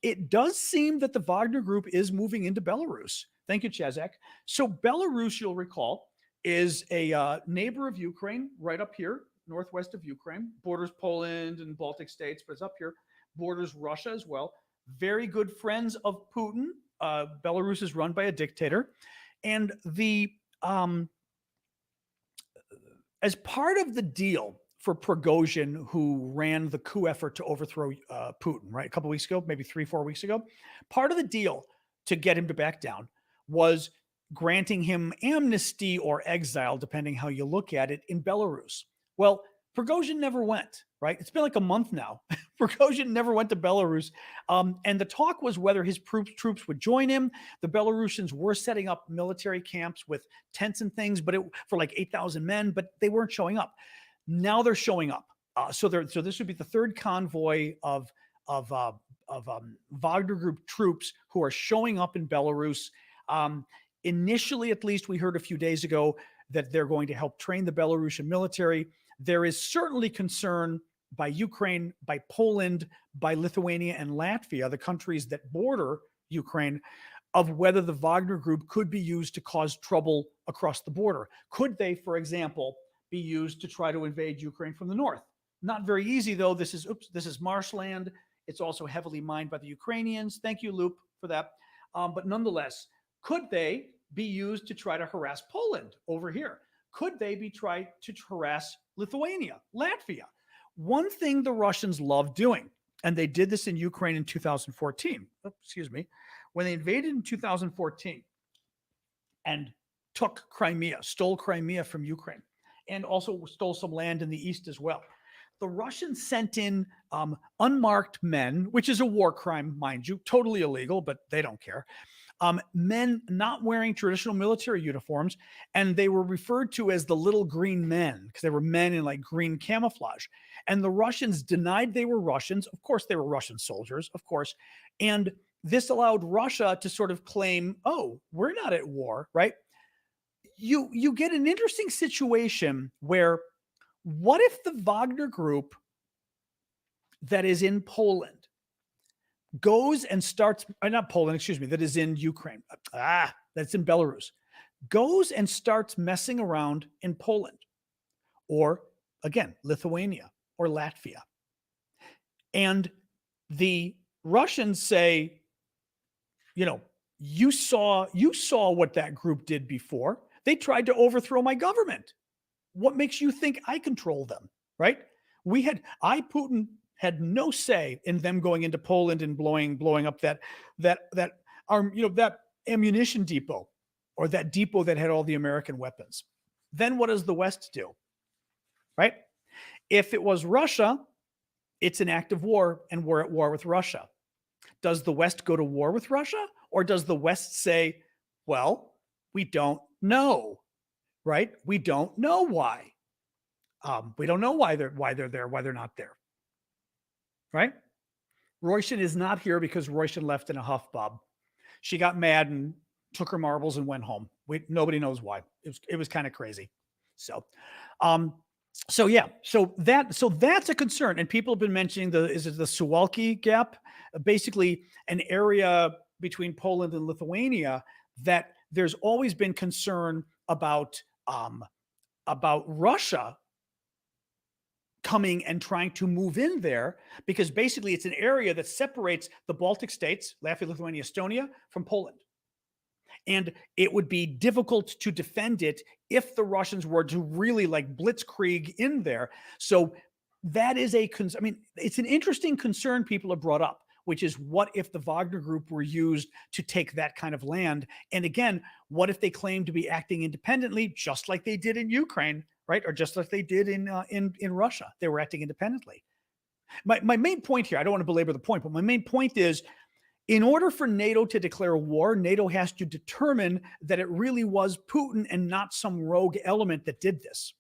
It does seem that the Wagner Group is moving into Belarus. Thank you, Chazak. So Belarus, you'll recall, is a neighbor of Ukraine right up here, northwest of Ukraine, borders Poland and Baltic states, but it's up here, borders Russia as well. Very good friends of Putin. Belarus is run by a dictator. And as part of the deal for Prigozhin, who ran the coup effort to overthrow Putin, right, a couple weeks ago, maybe 3-4 weeks ago, part of the deal to get him to back down was granting him amnesty or exile, depending how you look at it, in Belarus. Well, Prigozhin never went, right? It's been like a month now. Prigozhin never went to Belarus. And the talk was whether his troops would join him. The Belarusians were setting up military camps with tents and things, but for like 8,000 men, but they weren't showing up. Now they're showing up. So this would be the third convoy of Wagner Group troops who are showing up in Belarus. Initially, at least, we heard a few days ago that they're going to help train the Belarusian military. There is certainly concern by Ukraine, by Poland, by Lithuania and Latvia, the countries that border Ukraine, of whether the Wagner Group could be used to cause trouble across the border. Could they, for example, be used to try to invade Ukraine from the north? Not very easy, though. This is marshland. It's also heavily mined by the Ukrainians. Thank you, Loop, for that. But nonetheless, could they be used to try to harass Poland over here? Could they be tried to harass Lithuania, Latvia? One thing the Russians love doing, and they did this in Ukraine in 2014, when they invaded in 2014 and took Crimea, stole Crimea from Ukraine, and also stole some land in the east as well. The Russians sent in unmarked men, which is a war crime, mind you, totally illegal, but they don't care. Men not wearing traditional military uniforms, and they were referred to as the little green men because they were men in like green camouflage. And the Russians denied they were Russians. Of course, they were Russian soldiers, of course. And this allowed Russia to sort of claim, oh, we're not at war, right? You get an interesting situation where what if the Wagner Group that is in Poland goes and starts, not Poland, excuse me, that is in Ukraine, that's in Belarus, goes and starts messing around in Poland or, again, Lithuania or Latvia. And the Russians say, you saw what that group did before. They tried to overthrow my government. What makes you think I control them, right? Putin had no say in them going into Poland and blowing up that ammunition depot, or that depot that had all the American weapons. Then what does the West do? Right? If it was Russia, it's an act of war and we're at war with Russia. Does the West go to war with Russia, or does the West say, well, we don't know, right? We don't know why. We don't know why they're there, why they're not there. Right? Royston is not here because Royston left in a huff, Bob. She got mad and took her marbles and went home. Nobody knows why. It was kind of crazy. So that's a concern. And people have been mentioning the Suwalki Gap, basically an area between Poland and Lithuania that there's always been concern about Russia coming and trying to move in there, because basically it's an area that separates the Baltic states, Latvia, Lithuania, Estonia, from Poland. And it would be difficult to defend it if the Russians were to really blitzkrieg in there. So that is it's an interesting concern people have brought up, which is, what if the Wagner group were used to take that kind of land? And again, what if they claim to be acting independently, just like they did in Ukraine, right? Or just like they did in Russia? They were acting independently. My main point here, I don't want to belabor the point, but my main point is, in order for NATO to declare war, NATO has to determine that it really was Putin and not some rogue element that did this.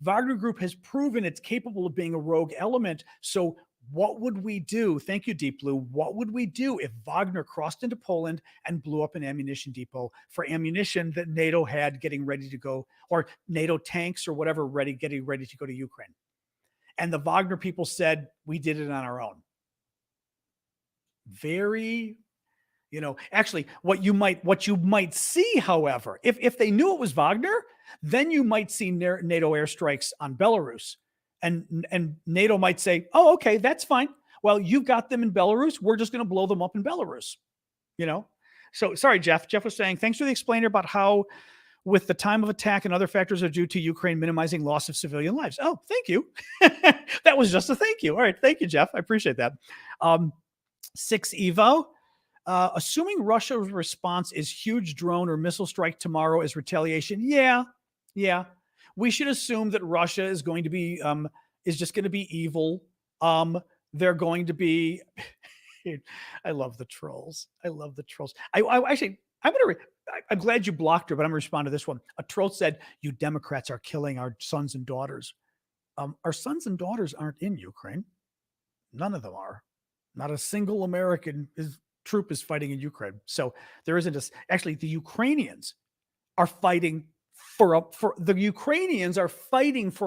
Wagner Group has proven it's capable of being a rogue element. So what would we do? Thank you, Deep Blue. What would we do if Wagner crossed into Poland and blew up an ammunition depot for ammunition that NATO had getting ready to go, or NATO tanks or whatever, getting ready to go to Ukraine? And the Wagner people said, we did it on our own. Very, actually, what you might see, however, if they knew it was Wagner, then you might see NATO airstrikes on Belarus, and NATO might say, oh, okay, that's fine. Well, you've got them in Belarus. We're just going to blow them up in Belarus, So sorry, Jeff. Jeff was saying, thanks for the explainer about how, with the time of attack and other factors, are due to Ukraine minimizing loss of civilian lives. Oh, thank you. That was just a thank you. All right. Thank you, Jeff. I appreciate that. 6 Evo, assuming Russia's response is huge drone or missile strike tomorrow as retaliation. Yeah. We should assume that Russia is going to be, is just going to be evil. They're going to be, I love the trolls. I'm glad you blocked her, but I'm going to respond to this one. A troll said, you Democrats are killing our sons and daughters. Our sons and daughters aren't in Ukraine. None of them are. Not a single American troop is fighting in Ukraine. So there isn't actually, the Ukrainians are fighting for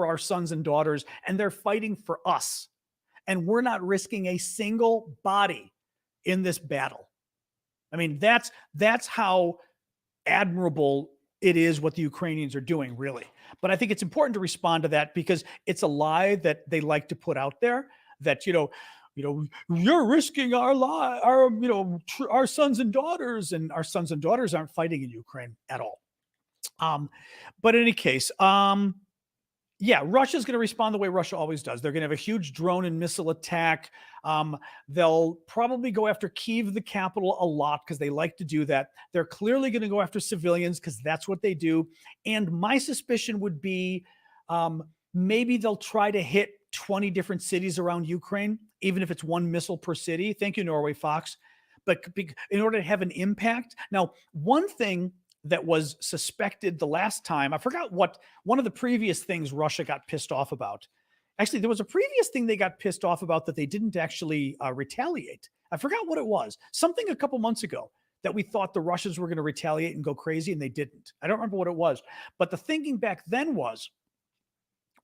our sons and daughters, and they're fighting for us. And we're not risking a single body in this battle. I mean, that's how admirable it is what the Ukrainians are doing, really. But I think it's important to respond to that, because it's a lie that they like to put out there, that, you're risking our sons and daughters, and our sons and daughters aren't fighting in Ukraine at all. But in any case, Russia's going to respond the way Russia always does. They're going to have a huge drone and missile attack. They'll probably go after Kyiv, the capital, a lot, because they like to do that. They're clearly going to go after civilians, because that's what they do. And my suspicion would be, maybe they'll try to hit 20 different cities around Ukraine, even if it's one missile per city. Thank you, Norway Fox. But in order to have an impact. Now, one thing that was suspected the last time, I forgot what one of the previous things Russia got pissed off about. Actually, there was a previous thing they got pissed off about that they didn't actually retaliate. I forgot what it was. Something a couple months ago that we thought the Russians were going to retaliate and go crazy, and they didn't. I don't remember what it was. But the thinking back then was,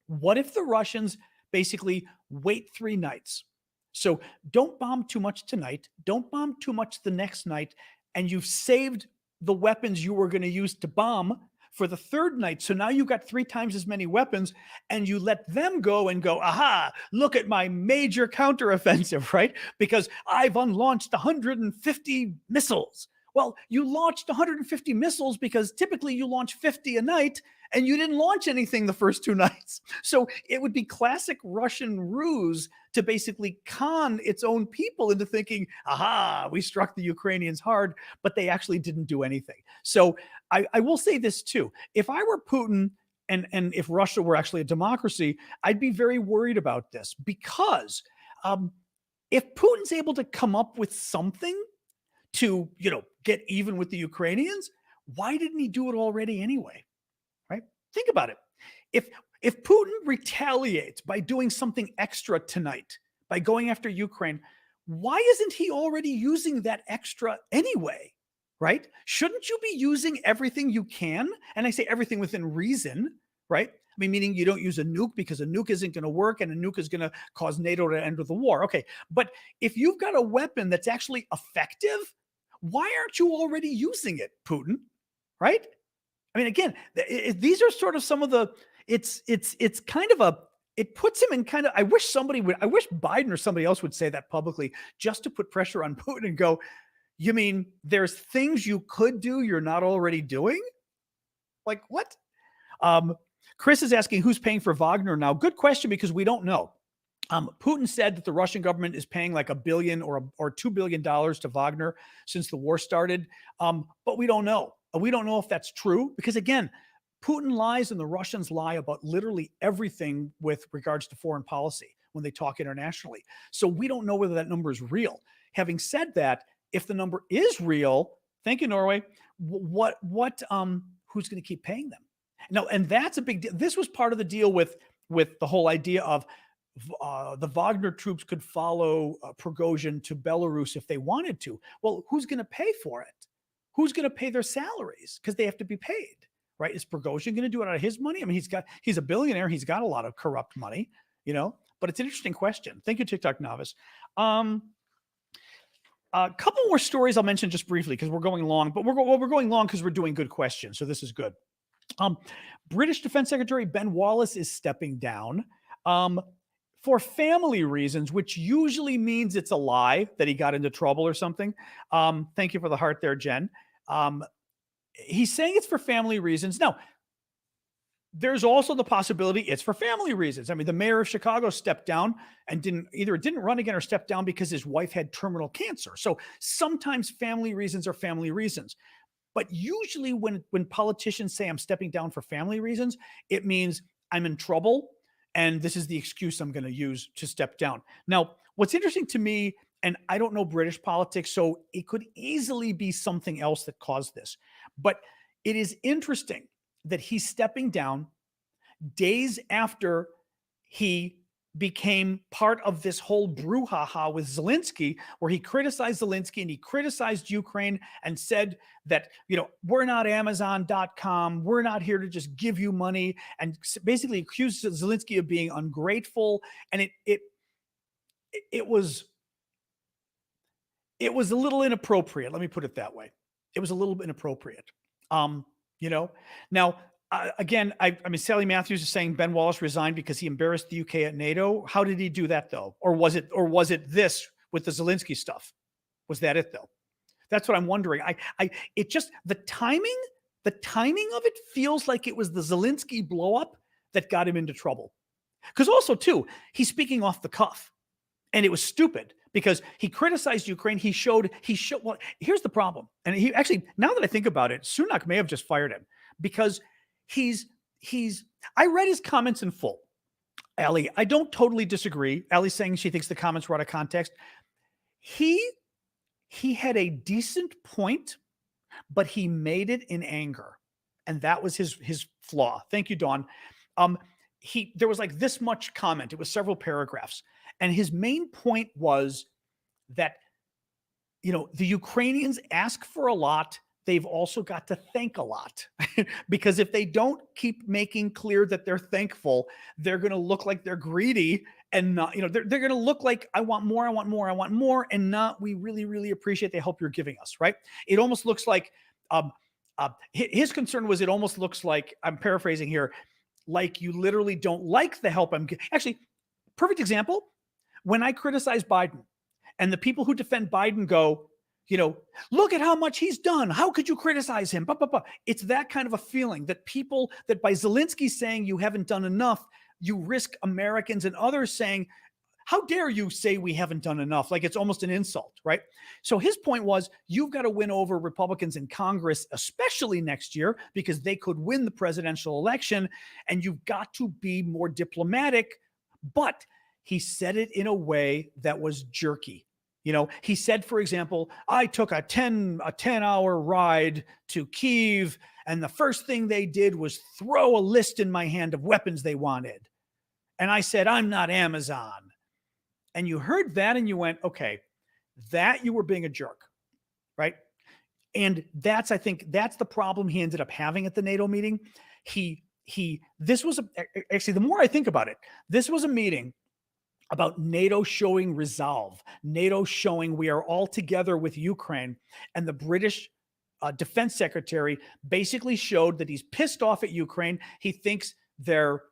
what if the Russians basically wait 3 nights, So don't bomb too much tonight. Don't bomb too much the next night. And you've saved the weapons you were going to use to bomb for the third night. So now you've got 3 times as many weapons, and you let them go and go, aha, look at my major counteroffensive, right? Because I've unlaunched 150 missiles. Well, you launched 150 missiles because typically you launch 50 a night, and you didn't launch anything the first 2 nights. So it would be classic Russian ruse to basically con its own people into thinking, aha, we struck the Ukrainians hard, but they actually didn't do anything. So I will say this too. If I were Putin and if Russia were actually a democracy, I'd be very worried about this because if Putin's able to come up with something to, get even with the Ukrainians, why didn't he do it already anyway? Right? Think about it. If Putin retaliates by doing something extra tonight, by going after Ukraine, why isn't he already using that extra anyway? Right? Shouldn't you be using everything you can? And I say everything within reason, right? I mean, meaning you don't use a nuke because a nuke isn't going to work and a nuke is going to cause NATO to end the war. Okay. But if you've got a weapon that's actually effective, why aren't you already using it, Putin? Right? I mean, again, these are sort of some of the, it's kind of it puts him in kind of, I wish Biden or somebody else would say that publicly just to put pressure on Putin and go, you mean there's things you could do you're not already doing? Like what? Chris is asking who's paying for Wagner now. Good question, because we don't know. Putin said that the Russian government is paying like $1 billion or $2 billion to Wagner since the war started. But we don't know. We don't know if that's true because, again, Putin lies and the Russians lie about literally everything with regards to foreign policy when they talk internationally. So we don't know whether that number is real. Having said that, if the number is real, thank you, Norway. Who's going to keep paying them? No, and that's a big deal. This was part of the deal with the whole idea of the Wagner troops could follow Prigozhin to Belarus if they wanted to. Well, who's going to pay for it? Who's going to pay their salaries? Because they have to be paid, right? Is Prigozhin going to do it out of his money? I mean, he's a billionaire. He's got a lot of corrupt money, but it's an interesting question. Thank you, TikTok novice. A couple more stories I'll mention just briefly because we're going long, but we're going long because we're doing good questions. So this is good. British Defense Secretary Ben Wallace is stepping down for family reasons, which usually means it's a lie that he got into trouble or something. Thank you for the heart there, Jen. He's saying it's for family reasons. Now, there's also the possibility it's for family reasons. I mean, the mayor of Chicago stepped down and didn't run again or stepped down because his wife had terminal cancer. So sometimes family reasons are family reasons. But usually when politicians say I'm stepping down for family reasons, it means I'm in trouble and this is the excuse I'm going to use to step down. Now, what's interesting to me, and I don't know British politics, so it could easily be something else that caused this, but it is interesting that he's stepping down days after he became part of this whole brouhaha with Zelensky, where he criticized Zelensky and he criticized Ukraine and said that, we're not Amazon.com. We're not here to just give you money, and basically accused Zelensky of being ungrateful. And it was a little inappropriate. Let me put it that way. It was a little bit inappropriate. Now, again, I mean, Sally Matthews is saying Ben Wallace resigned because he embarrassed the UK at NATO. How did he do that though? Or was it this with the Zelensky stuff? Was that it though? That's what I'm wondering. It just, the timing of it feels like it was the Zelensky blow up that got him into trouble. Because also too, he's speaking off the cuff and it was stupid because he criticized Ukraine. He showed, well, here's the problem. And he actually, now that I think about it, Sunak may have just fired him because I read his comments in full. Allie, I don't totally disagree. Allie's saying she thinks the comments were out of context. He had a decent point, but he made it in anger. And that was his flaw. Thank you, Dawn. There was like this much comment. It was several paragraphs. And his main point was that, the Ukrainians ask for a lot. they've also got to thank a lot because if they don't keep making clear that they're thankful, they're going to look like they're greedy and not, they're going to look like I want more, I want more, I want more, and not we really, really appreciate the help you're giving us, right? It almost looks like his concern was it almost looks like, I'm paraphrasing here, like you literally don't like the help I'm giving. Actually, perfect example, when I criticize Biden and the people who defend Biden go, look at how much he's done. How could you criticize him? It's that kind of a feeling that people, that by Zelensky saying you haven't done enough, you risk Americans and others saying, how dare you say we haven't done enough? Like it's almost an insult, right? So his point was, you've got to win over Republicans in Congress, especially next year, because they could win the presidential election, and you've got to be more diplomatic. But he said it in a way that was jerky. He said, for example, I took a 10-hour ride to Kyiv, and the first thing they did was throw a list in my hand of weapons they wanted. And I said, I'm not Amazon. And you heard that and you went, okay, that you were being a jerk, right? And I think that's the problem he ended up having at the NATO meeting. This was actually, the more I think about it, this was a meeting about NATO showing resolve, NATO showing we are all together with Ukraine. And the British defense secretary basically showed that he's pissed off at Ukraine. He thinks they're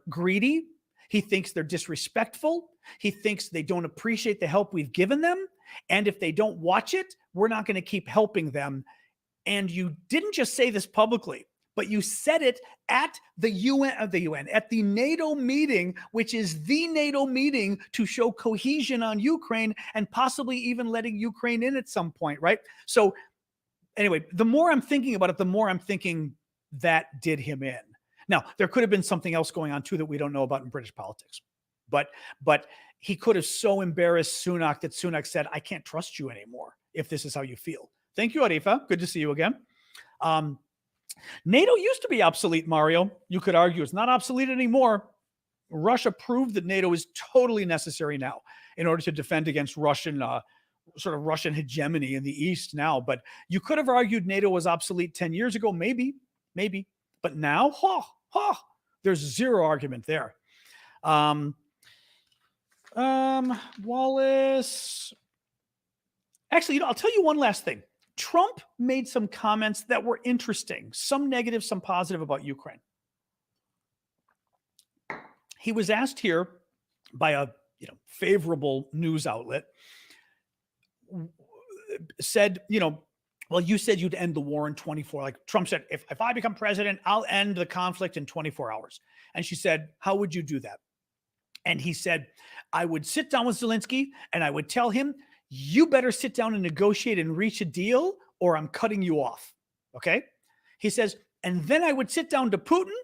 greedy. He thinks they're disrespectful. He thinks they don't appreciate the help we've given them. And if they don't watch it, we're not going to keep helping them. And you didn't just say this publicly, but you said it at the UN, at the NATO meeting, which is the NATO meeting to show cohesion on Ukraine and possibly even letting Ukraine in at some point, right? So anyway, the more I'm thinking about it, the more I'm thinking that did him in. Now, there could have been something else going on too that we don't know about in British politics. But he could have so embarrassed Sunak that Sunak said, I can't trust you anymore if this is how you feel. Thank you, Arifa. Good to see you again. NATO used to be obsolete, Mario. You could argue it's not obsolete anymore. Russia proved that NATO is totally necessary now in order to defend against Russian hegemony in the East now. But you could have argued NATO was obsolete 10 years ago, maybe. But now, there's zero argument there. Wallace. Actually, I'll tell you one last thing. Trump made some comments that were interesting, some negative, some positive about Ukraine. He was asked here by a favorable news outlet, said, well, you said you'd end the war in 24. Like Trump said, if I become president, I'll end the conflict in 24 hours. And she said, how would you do that? And he said, I would sit down with Zelensky and I would tell him, you better sit down and negotiate and reach a deal or I'm cutting you off. Okay. He says, and then I would sit down to Putin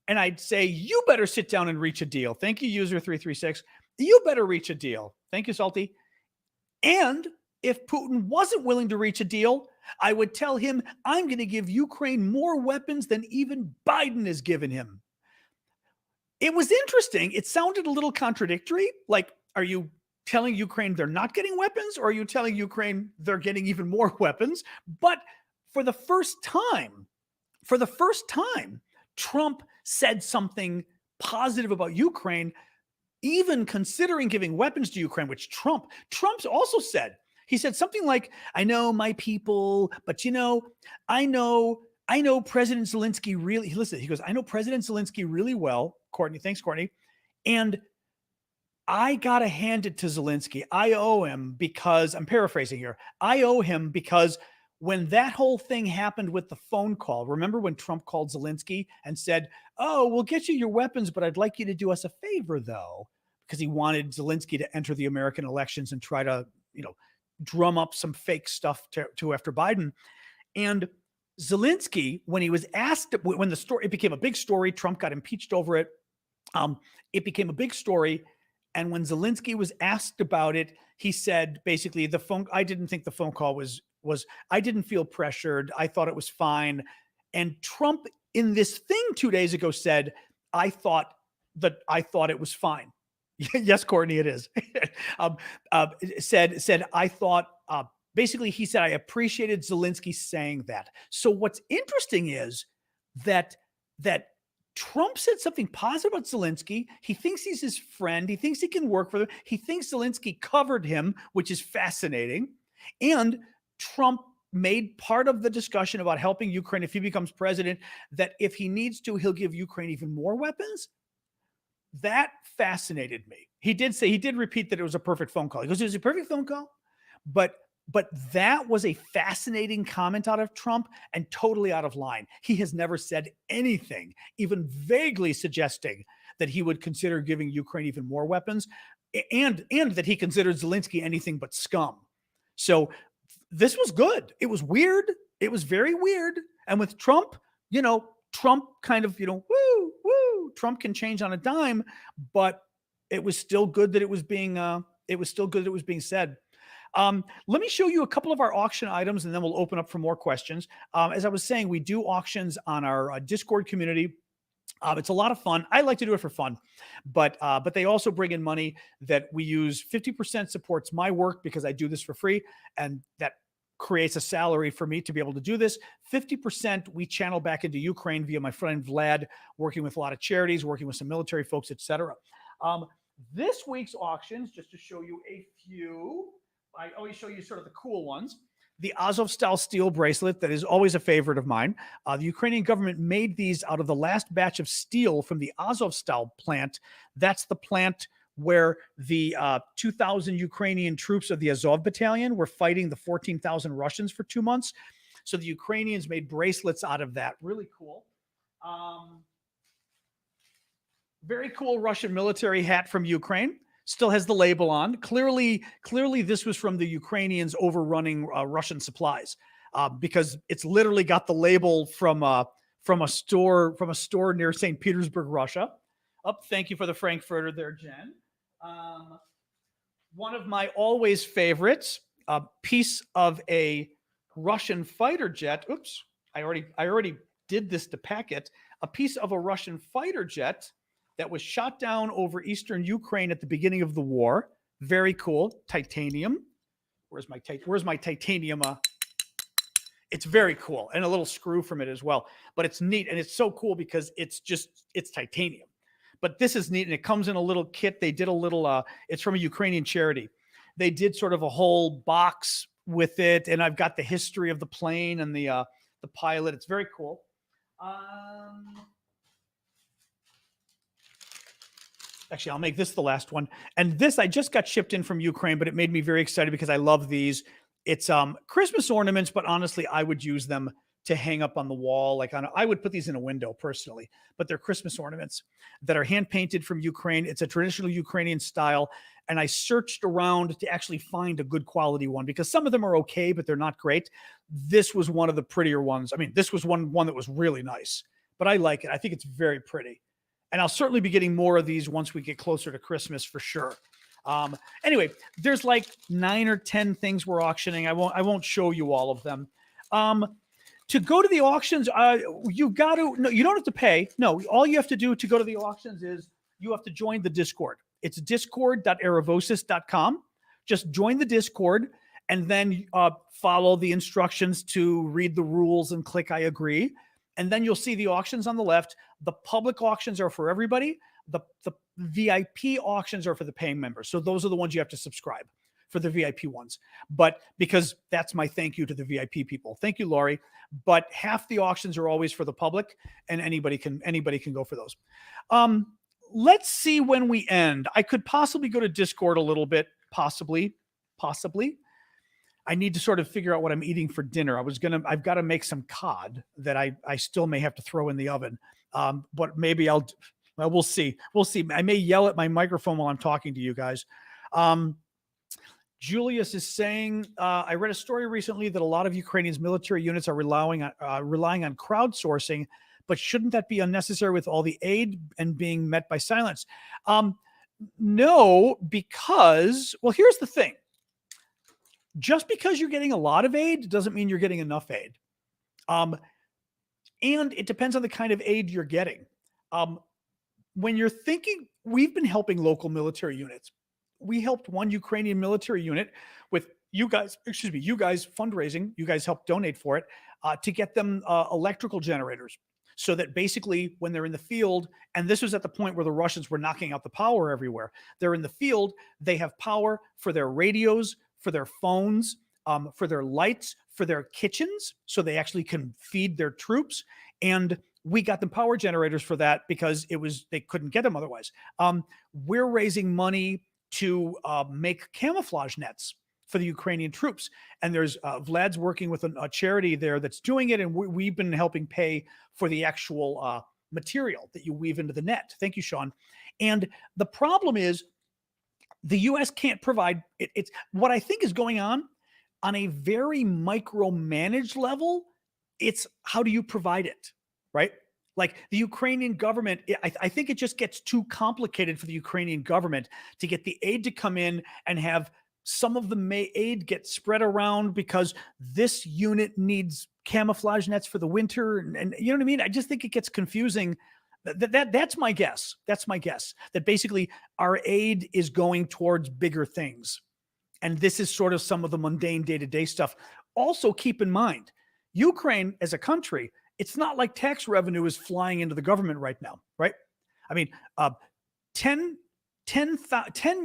and I'd say, you better sit down and reach a deal. Thank you, user 336. You better reach a deal. Thank you, Salty. And if Putin wasn't willing to reach a deal, I would tell him, I'm going to give Ukraine more weapons than even Biden has given him. It was interesting. It sounded a little contradictory. Like, are you telling Ukraine they're not getting weapons, or are you telling Ukraine they're getting even more weapons? But for the first time, Trump said something positive about Ukraine, even considering giving weapons to Ukraine, which Trump's also said. He said something like, I know my people, but I know President Zelensky really, listen, he goes, I know President Zelensky really well. Courtney, thanks, Courtney. And I got to hand it to Zelensky. I owe him because, I'm paraphrasing here, I owe him because when that whole thing happened with the phone call, remember when Trump called Zelensky and said, oh, we'll get you your weapons, but I'd like you to do us a favor, though, because he wanted Zelensky to enter the American elections and try to, drum up some fake stuff to after Biden. And Zelensky, when he was asked, when the story, it became a big story, Trump got impeached over it. It became a big story. And when Zelensky was asked about it, he said, basically, I didn't think the phone call was, I didn't feel pressured. I thought it was fine. And Trump in this thing 2 days ago said, I thought it was fine. Yes, Courtney, it is. Said, I thought, basically he said, I appreciated Zelensky saying that. So what's interesting is that Trump said something positive about Zelensky. He thinks he's his friend. He thinks he can work for them. He thinks Zelensky covered him, which is fascinating. And Trump made part of the discussion about helping Ukraine if he becomes president, that if he needs to, he'll give Ukraine even more weapons. That fascinated me. He did repeat that it was a perfect phone call. He goes, it was a perfect phone call, but that was a fascinating comment out of Trump and totally out of line. He has never said anything, even vaguely suggesting that he would consider giving Ukraine even more weapons, and that he considered Zelensky anything but scum. So this was good. It was weird. It was very weird. And with Trump, Trump kind of, woo, woo. Trump can change on a dime, but it was still good that it was being said. Let me show you a couple of our auction items, and then we'll open up for more questions. As I was saying, we do auctions on our Discord community. It's a lot of fun. I like to do it for fun, but they also bring in money that we use. 50% supports my work because I do this for free, and that creates a salary for me to be able to do this. 50% we channel back into Ukraine via my friend Vlad, working with a lot of charities, working with some military folks, etc. This week's auctions, just to show you a few, I always show you sort of the cool ones. The Azovstal steel bracelet that is always a favorite of mine. The Ukrainian government made these out of the last batch of steel from the Azovstal plant. That's the plant where the 2,000 Ukrainian troops of the Azov battalion were fighting the 14,000 Russians for 2 months. So the Ukrainians made bracelets out of that. Really cool. Very cool Russian military hat from Ukraine. Still has the label on. Clearly, this was from the Ukrainians overrunning Russian supplies, because it's literally got the label from a store near St. Petersburg, Russia. Thank you for the Frankfurter there, Jen. One of my always favorites, a piece of a Russian fighter jet. Oops, I already did this to pack it. A piece of a Russian fighter jet that was shot down over eastern Ukraine at the beginning of the war. Very cool. Titanium. Where's my titanium? It's very cool, and a little screw from it as well. But it's neat, and it's so cool because it's titanium. But this is neat, and it comes in a little kit. They did a little. It's from a Ukrainian charity. They did sort of a whole box with it, and I've got the history of the plane and the pilot. It's very cool. Actually, I'll make this the last one. And this I just got shipped in from Ukraine, but it made me very excited because I love these. It's Christmas ornaments, but honestly, I would use them to hang up on the wall. I would put these in a window personally, but they're Christmas ornaments that are hand painted from Ukraine. It's a traditional Ukrainian style. And I searched around to actually find a good quality one because some of them are okay, but they're not great. This was one of the prettier ones. I mean, this was one that was really nice, but I like it. I think it's very pretty. And I'll certainly be getting more of these once we get closer to Christmas for sure. Anyway, there's like 9 or 10 things we're auctioning. I won't show you all of them. To go to the auctions, you don't have to pay. No, all you have to do to go to the auctions is you have to join the Discord. It's discord.aravosis.com. Just join the Discord and then follow the instructions to read the rules and click I agree. And then you'll see the auctions on the left. The public auctions are for everybody. The VIP auctions are for the paying members. So those are the ones you have to subscribe for the VIP ones. But because that's my thank you to the VIP people. Thank you, Laurie. But half the auctions are always for the public, and anybody can go for those. Let's see when we end. I could possibly go to Discord a little bit, possibly. I need to sort of figure out what I'm eating for dinner. I've got to make some cod that I still may have to throw in the oven. But maybe we'll see. I may yell at my microphone while I'm talking to you guys. Julius is saying, I read a story recently that a lot of Ukrainians' military units are relying on crowdsourcing, but shouldn't that be unnecessary with all the aid and being met by silence? No, because, well, here's the thing. Just because you're getting a lot of aid doesn't mean you're getting enough aid. And it depends on the kind of aid you're getting. When you're thinking, we've been helping local military units. We helped one Ukrainian military unit with you guys, excuse me, you guys fundraising, you guys help donate for it to get them electrical generators. So that basically, when they're in the field, and this was at the point where the Russians were knocking out the power everywhere, they're in the field, they have power for their radios, for their phones, for their lights, for their kitchens, so they actually can feed their troops. And we got them power generators for that because they couldn't get them otherwise. We're raising money to make camouflage nets for the Ukrainian troops. And there's Vlad's working with a charity there that's doing it. And we've been helping pay for the actual material that you weave into the net. Thank you, Sean. And the problem is the U.S. can't provide it. It's what I think is going on a very micromanaged level. It's how do you provide it, right? Like the Ukrainian government, I think it just gets too complicated for the Ukrainian government to get the aid to come in and have some of the aid get spread around because this unit needs camouflage nets for the winter. And you know what I mean? I just think it gets confusing. That's my guess. That's my guess that basically our aid is going towards bigger things. And this is sort of some of the mundane day-to-day stuff. Also keep in mind, Ukraine as a country, it's not like tax revenue is flying into the government right now, right? I mean, 10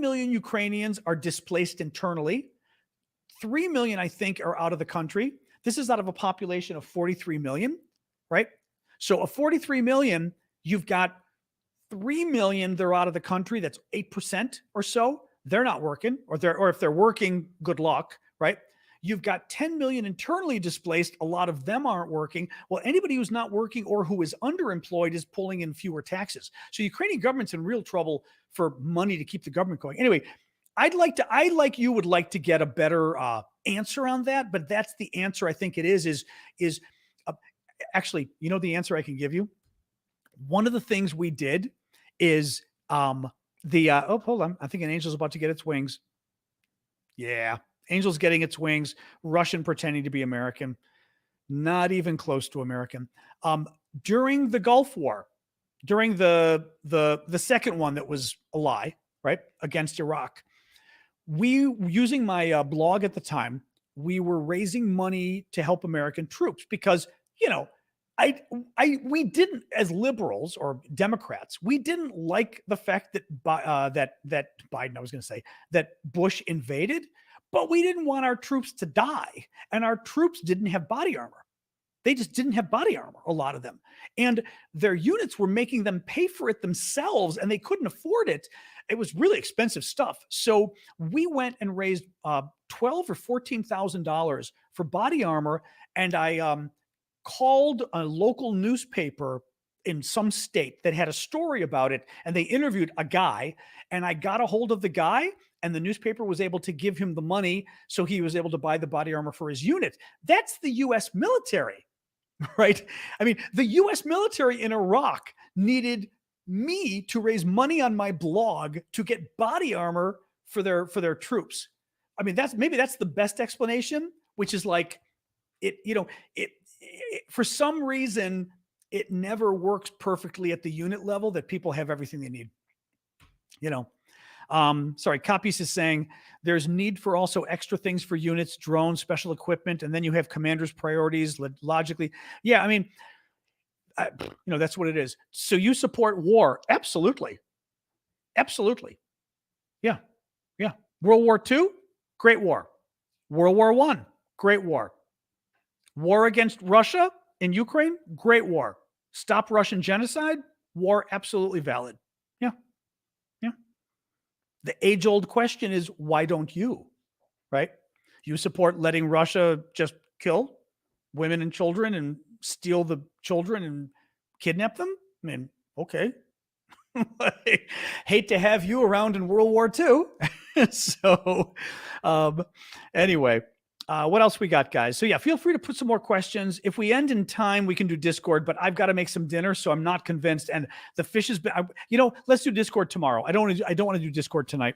million Ukrainians are displaced internally. 3 million, I think, are out of the country. This is out of a population of 43 million, right? So of 43 million, you've got 3 million, they're out of the country. That's 8% or so. They're not working, or if they're working, good luck, right? You've got 10 million internally displaced. A lot of them aren't working. Well, anybody who's not working or who is underemployed is pulling in fewer taxes. So Ukrainian government's in real trouble for money to keep the government going. Anyway, I like you would like to get a better answer on that, but that's the answer I think it is actually, you know, the answer I can give you. One of the things we did is hold on. I think an angel's about to get its wings. Yeah. Angel's getting its wings, Russian pretending to be American, not even close to American. During the Gulf War, during the second one that was a lie, right, against Iraq, using my blog at the time, we were raising money to help American troops because, you know, we didn't, as liberals or Democrats, we didn't like the fact that that Biden, I was going to say, that Bush invaded. But we didn't want our troops to die. And our troops didn't have body armor. They just didn't have body armor, a lot of them. And their units were making them pay for it themselves, and they couldn't afford it. It was really expensive stuff. So we went and raised $12,000 or $14,000 for body armor. And I called a local newspaper in some state that had a story about it. And they interviewed a guy, and I got a hold of the guy. And the newspaper was able to give him the money so he was able to buy the body armor for his unit. That's the U.S. military, right? I mean, the U.S. military in Iraq needed me to raise money on my blog to get body armor for their troops. I mean, maybe that's the best explanation, which is like it, you know, it for some reason, it never works perfectly at the unit level that people have everything they need, you know. Sorry, Copies is saying there's need for also extra things for units, drones, special equipment, and then you have commanders' priorities logically. Yeah, I mean, you know, that's what it is. So you support war? Absolutely, absolutely. Yeah, yeah. World War II, great war. World War I, great war. War against Russia in Ukraine, great war. Stop Russian genocide, war absolutely valid. Yeah. The age-old question is, why don't you, right? You support letting Russia just kill women and children and steal the children and kidnap them? I mean, okay. Hate to have you around in World War II. So anyway, what else we got, guys? So yeah, feel free to put some more questions. If we end in time, we can do Discord, but I've got to make some dinner, so I'm not convinced. And the fish has been, you know, let's do Discord tomorrow. I don't want to do Discord tonight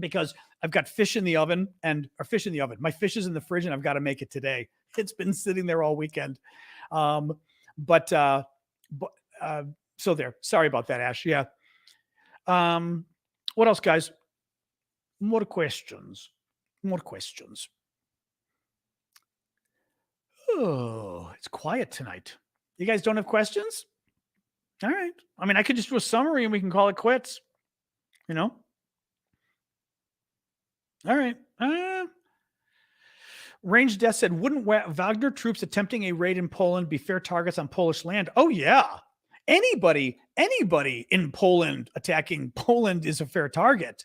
because I've got fish in the oven or fish in the oven. My fish is in the fridge and I've got to make it today. It's been sitting there all weekend. So there, sorry about that, Ash. Yeah. What else, guys? More questions. More questions. Oh, it's quiet tonight. You guys don't have questions? All right. I mean, I could just do a summary and we can call it quits. You know? All right. Range Death said, wouldn't Wagner troops attempting a raid in Poland be fair targets on Polish land? Oh, yeah. Anybody in Poland attacking Poland is a fair target.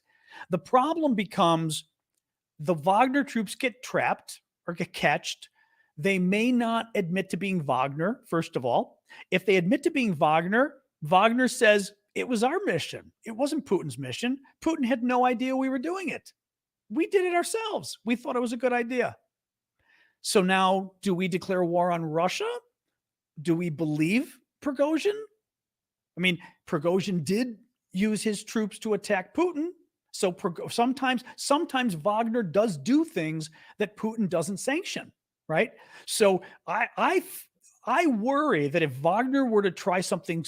The problem becomes the Wagner troops get trapped or get catched. They may not admit to being Wagner, first of all. If they admit to being Wagner, Wagner says, it was our mission. It wasn't Putin's mission. Putin had no idea we were doing it. We did it ourselves. We thought it was a good idea. So now, do we declare war on Russia? Do we believe Prigozhin? I mean, Prigozhin did use his troops to attack Putin. So sometimes Wagner does do things that Putin doesn't sanction, right? So I worry that if Wagner were to try something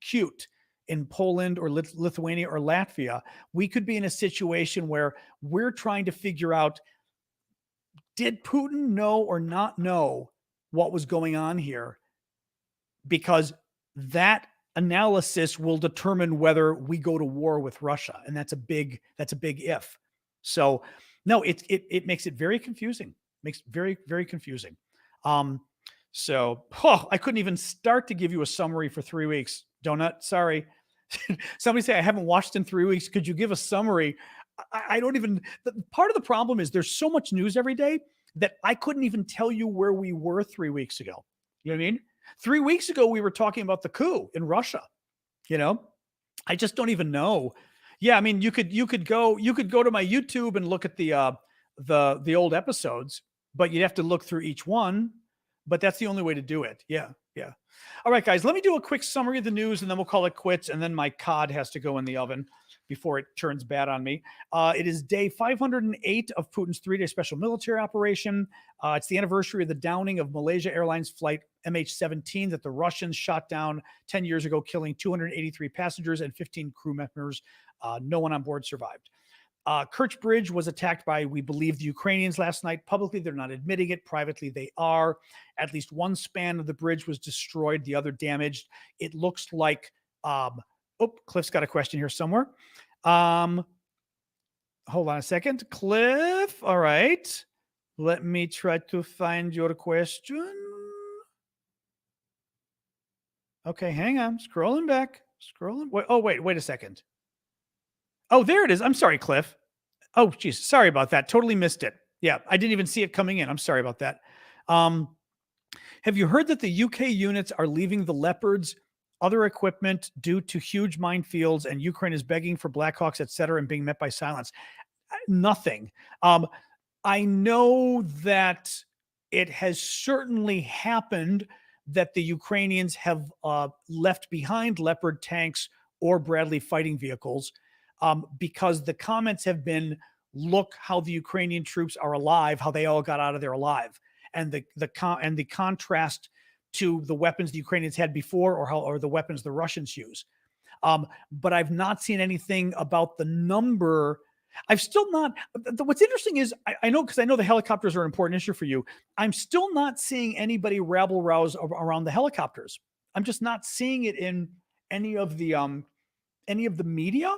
cute in Poland or Lithuania or Latvia, we could be in a situation where we're trying to figure out, did Putin know or not know what was going on here? Because that analysis will determine whether we go to war with Russia, and that's a big if. So no, it makes it very confusing. Makes it very, very confusing. So I couldn't even start to give you a summary for 3 weeks. Donut, sorry. Somebody say I haven't watched in 3 weeks. Could you give a summary? I don't even. Part of the problem is there's so much news every day that I couldn't even tell you where we were 3 weeks ago. You know what I mean? 3 weeks ago, we were talking about the coup in Russia. You know, I just don't even know. Yeah, I mean, you could go to my YouTube and look at the old episodes, but you'd have to look through each one. But that's the only way to do it. Yeah. All right, guys, let me do a quick summary of the news, and then we'll call it quits. And then my cod has to go in the oven before it turns bad on me. It is day 508 of Putin's 3-day special military operation. It's the anniversary of the downing of Malaysia Airlines flight MH17 that the Russians shot down 10 years ago, killing 283 passengers and 15 crew members. No one on board survived. Kerch Bridge was attacked by, we believe, the Ukrainians last night. Publicly, they're not admitting it. Privately, they are. At least one span of the bridge was destroyed, the other damaged. It looks like, Cliff's got a question here somewhere. Hold on a second. Cliff, all right. Let me try to find your question. Okay, hang on. Scrolling back. Wait a second. Oh, there it is. I'm sorry, Cliff. Oh, geez. Sorry about that. Totally missed it. Yeah, I didn't even see it coming in. I'm sorry about that. Have you heard that the UK units are leaving the Leopards, other equipment due to huge minefields, and Ukraine is begging for Blackhawks, et cetera, and being met by silence? Nothing. I know that it has certainly happened that the Ukrainians have left behind Leopard tanks or Bradley fighting vehicles. Because the comments have been, look how the Ukrainian troops are alive, how they all got out of there alive, and the contrast to the weapons the Ukrainians had before, or the weapons the Russians use. But I've not seen anything about the number. I've still not. What's interesting is I know, because I know the helicopters are an important issue for you. I'm still not seeing anybody rabble rouse around the helicopters. I'm just not seeing it in any of the media.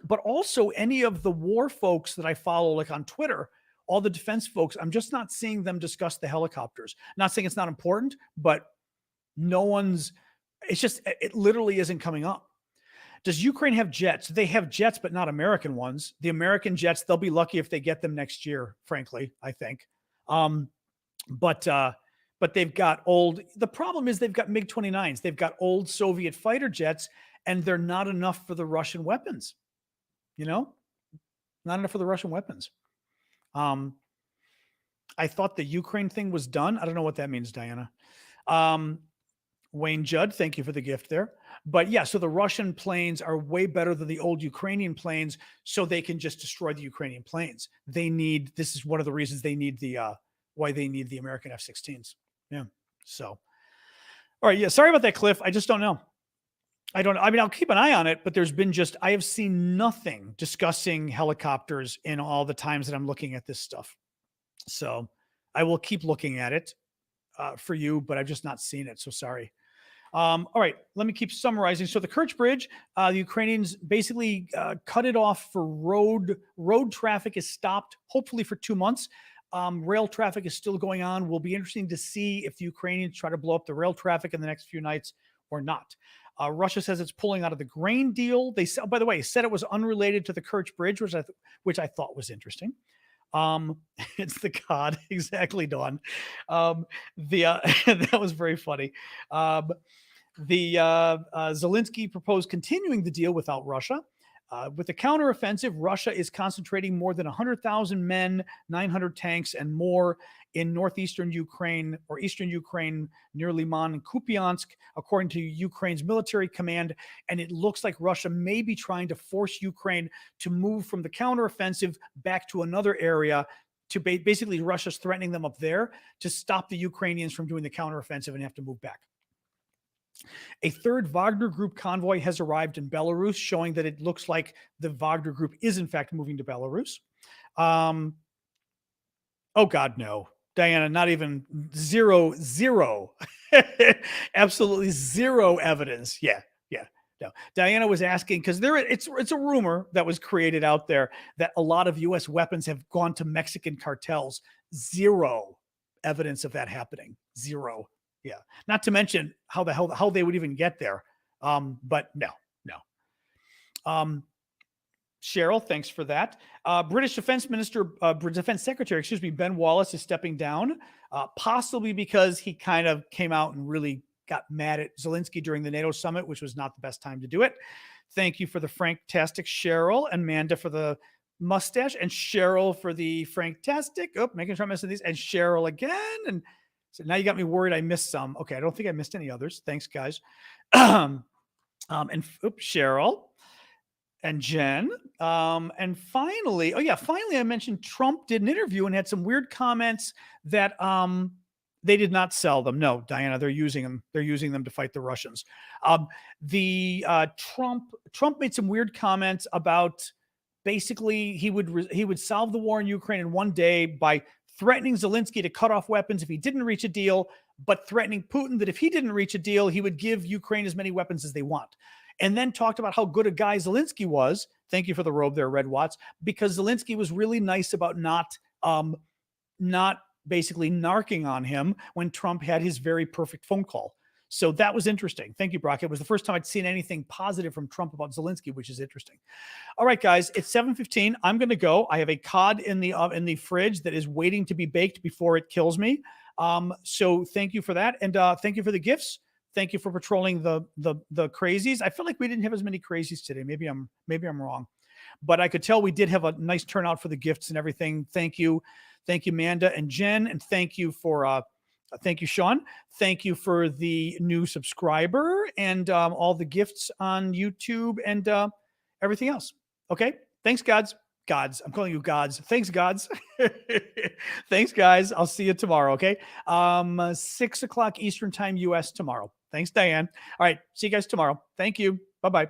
But also any of the war folks that I follow, like on Twitter, all the defense folks, I'm just not seeing them discuss the helicopters. Not saying it's not important, but it literally isn't coming up. Does Ukraine have jets? They have jets, but not American ones. The American jets, they'll be lucky if they get them next year, frankly, I think. But they've got the problem is they've got MiG-29s. They've got old Soviet fighter jets, and they're not enough for the Russian weapons. Not enough for the Russian weapons. I thought the Ukraine thing was done. I don't know what that means, Diana. Wayne Judd, thank you for the gift there. But yeah, so the Russian planes are way better than the old Ukrainian planes, so they can just destroy the Ukrainian planes. This is one of the reasons they need why they need the American F-16s. Yeah. So, all right. Yeah. Sorry about that, Cliff. I just don't know. I don't know. I mean, I'll keep an eye on it, but I have seen nothing discussing helicopters in all the times that I'm looking at this stuff. So I will keep looking at it for you, but I've just not seen it. So sorry. All right, let me keep summarizing. So the Kerch Bridge, the Ukrainians basically cut it off for road traffic is stopped, hopefully for 2 months. Rail traffic is still going on. Will be interesting to see if the Ukrainians try to blow up the rail traffic in the next few nights or not. Russia says it's pulling out of the grain deal. They, by the way, said it was unrelated to the Kerch Bridge, which I thought was interesting. It's the God, exactly, Dawn. That was very funny. Zelensky proposed continuing the deal without Russia. With the counteroffensive, Russia is concentrating more than 100,000 men, 900 tanks, and more in northeastern Ukraine or eastern Ukraine near Liman and Kupiansk, according to Ukraine's military command. And it looks like Russia may be trying to force Ukraine to move from the counteroffensive back to another area. To basically, Russia's threatening them up there to stop the Ukrainians from doing the counteroffensive and have to move back. A third Wagner Group convoy has arrived in Belarus, showing that it looks like the Wagner Group is in fact moving to Belarus. Oh God, no. Diana, not even zero, absolutely zero evidence. Yeah. No. Diana was asking because it's a rumor that was created out there that a lot of U.S. weapons have gone to Mexican cartels. Zero evidence of that happening. Zero. Yeah. Not to mention how they would even get there. But no. Cheryl, thanks for that. British Defense Secretary, Ben Wallace is stepping down, possibly because he kind of came out and really got mad at Zelensky during the NATO summit, which was not the best time to do it. Thank you for the Frank-tastic, Cheryl, and Amanda for the mustache, and Cheryl for the Frank-tastic. Oh, making sure I'm missing these, and Cheryl again. And so now you got me worried I missed some. Okay, I don't think I missed any others. Thanks, guys. Cheryl and Jen. And finally, I mentioned Trump did an interview and had some weird comments that they did not sell them. No, Diana, they're using them. They're using them to fight the Russians. Trump made some weird comments about basically he would solve the war in Ukraine in one day by threatening Zelensky to cut off weapons if he didn't reach a deal, but threatening Putin that if he didn't reach a deal, he would give Ukraine as many weapons as they want. And then talked about how good a guy Zelensky was. Thank you for the robe there, Red Watts, because Zelensky was really nice about not basically narking on him when Trump had his very perfect phone call. So that was interesting. Thank you, Brock. It was the first time I'd seen anything positive from Trump about Zelensky, which is interesting. All right, guys, it's 7:15. I'm going to go. I have a cod in the fridge that is waiting to be baked before it kills me. So thank you for that. And thank you for the gifts. Thank you for patrolling the crazies. I feel like we didn't have as many crazies today. Maybe I'm wrong, but I could tell we did have a nice turnout for the gifts and everything. Thank you, Amanda and Jen, and thank you, Sean. Thank you for the new subscriber and all the gifts on YouTube and everything else. Okay, thanks, gods. I'm calling you gods. Thanks, gods. Thanks, guys. I'll see you tomorrow. Okay, 6 o'clock Eastern time, US tomorrow. Thanks, Diane. All right, see you guys tomorrow. Thank you. Bye-bye.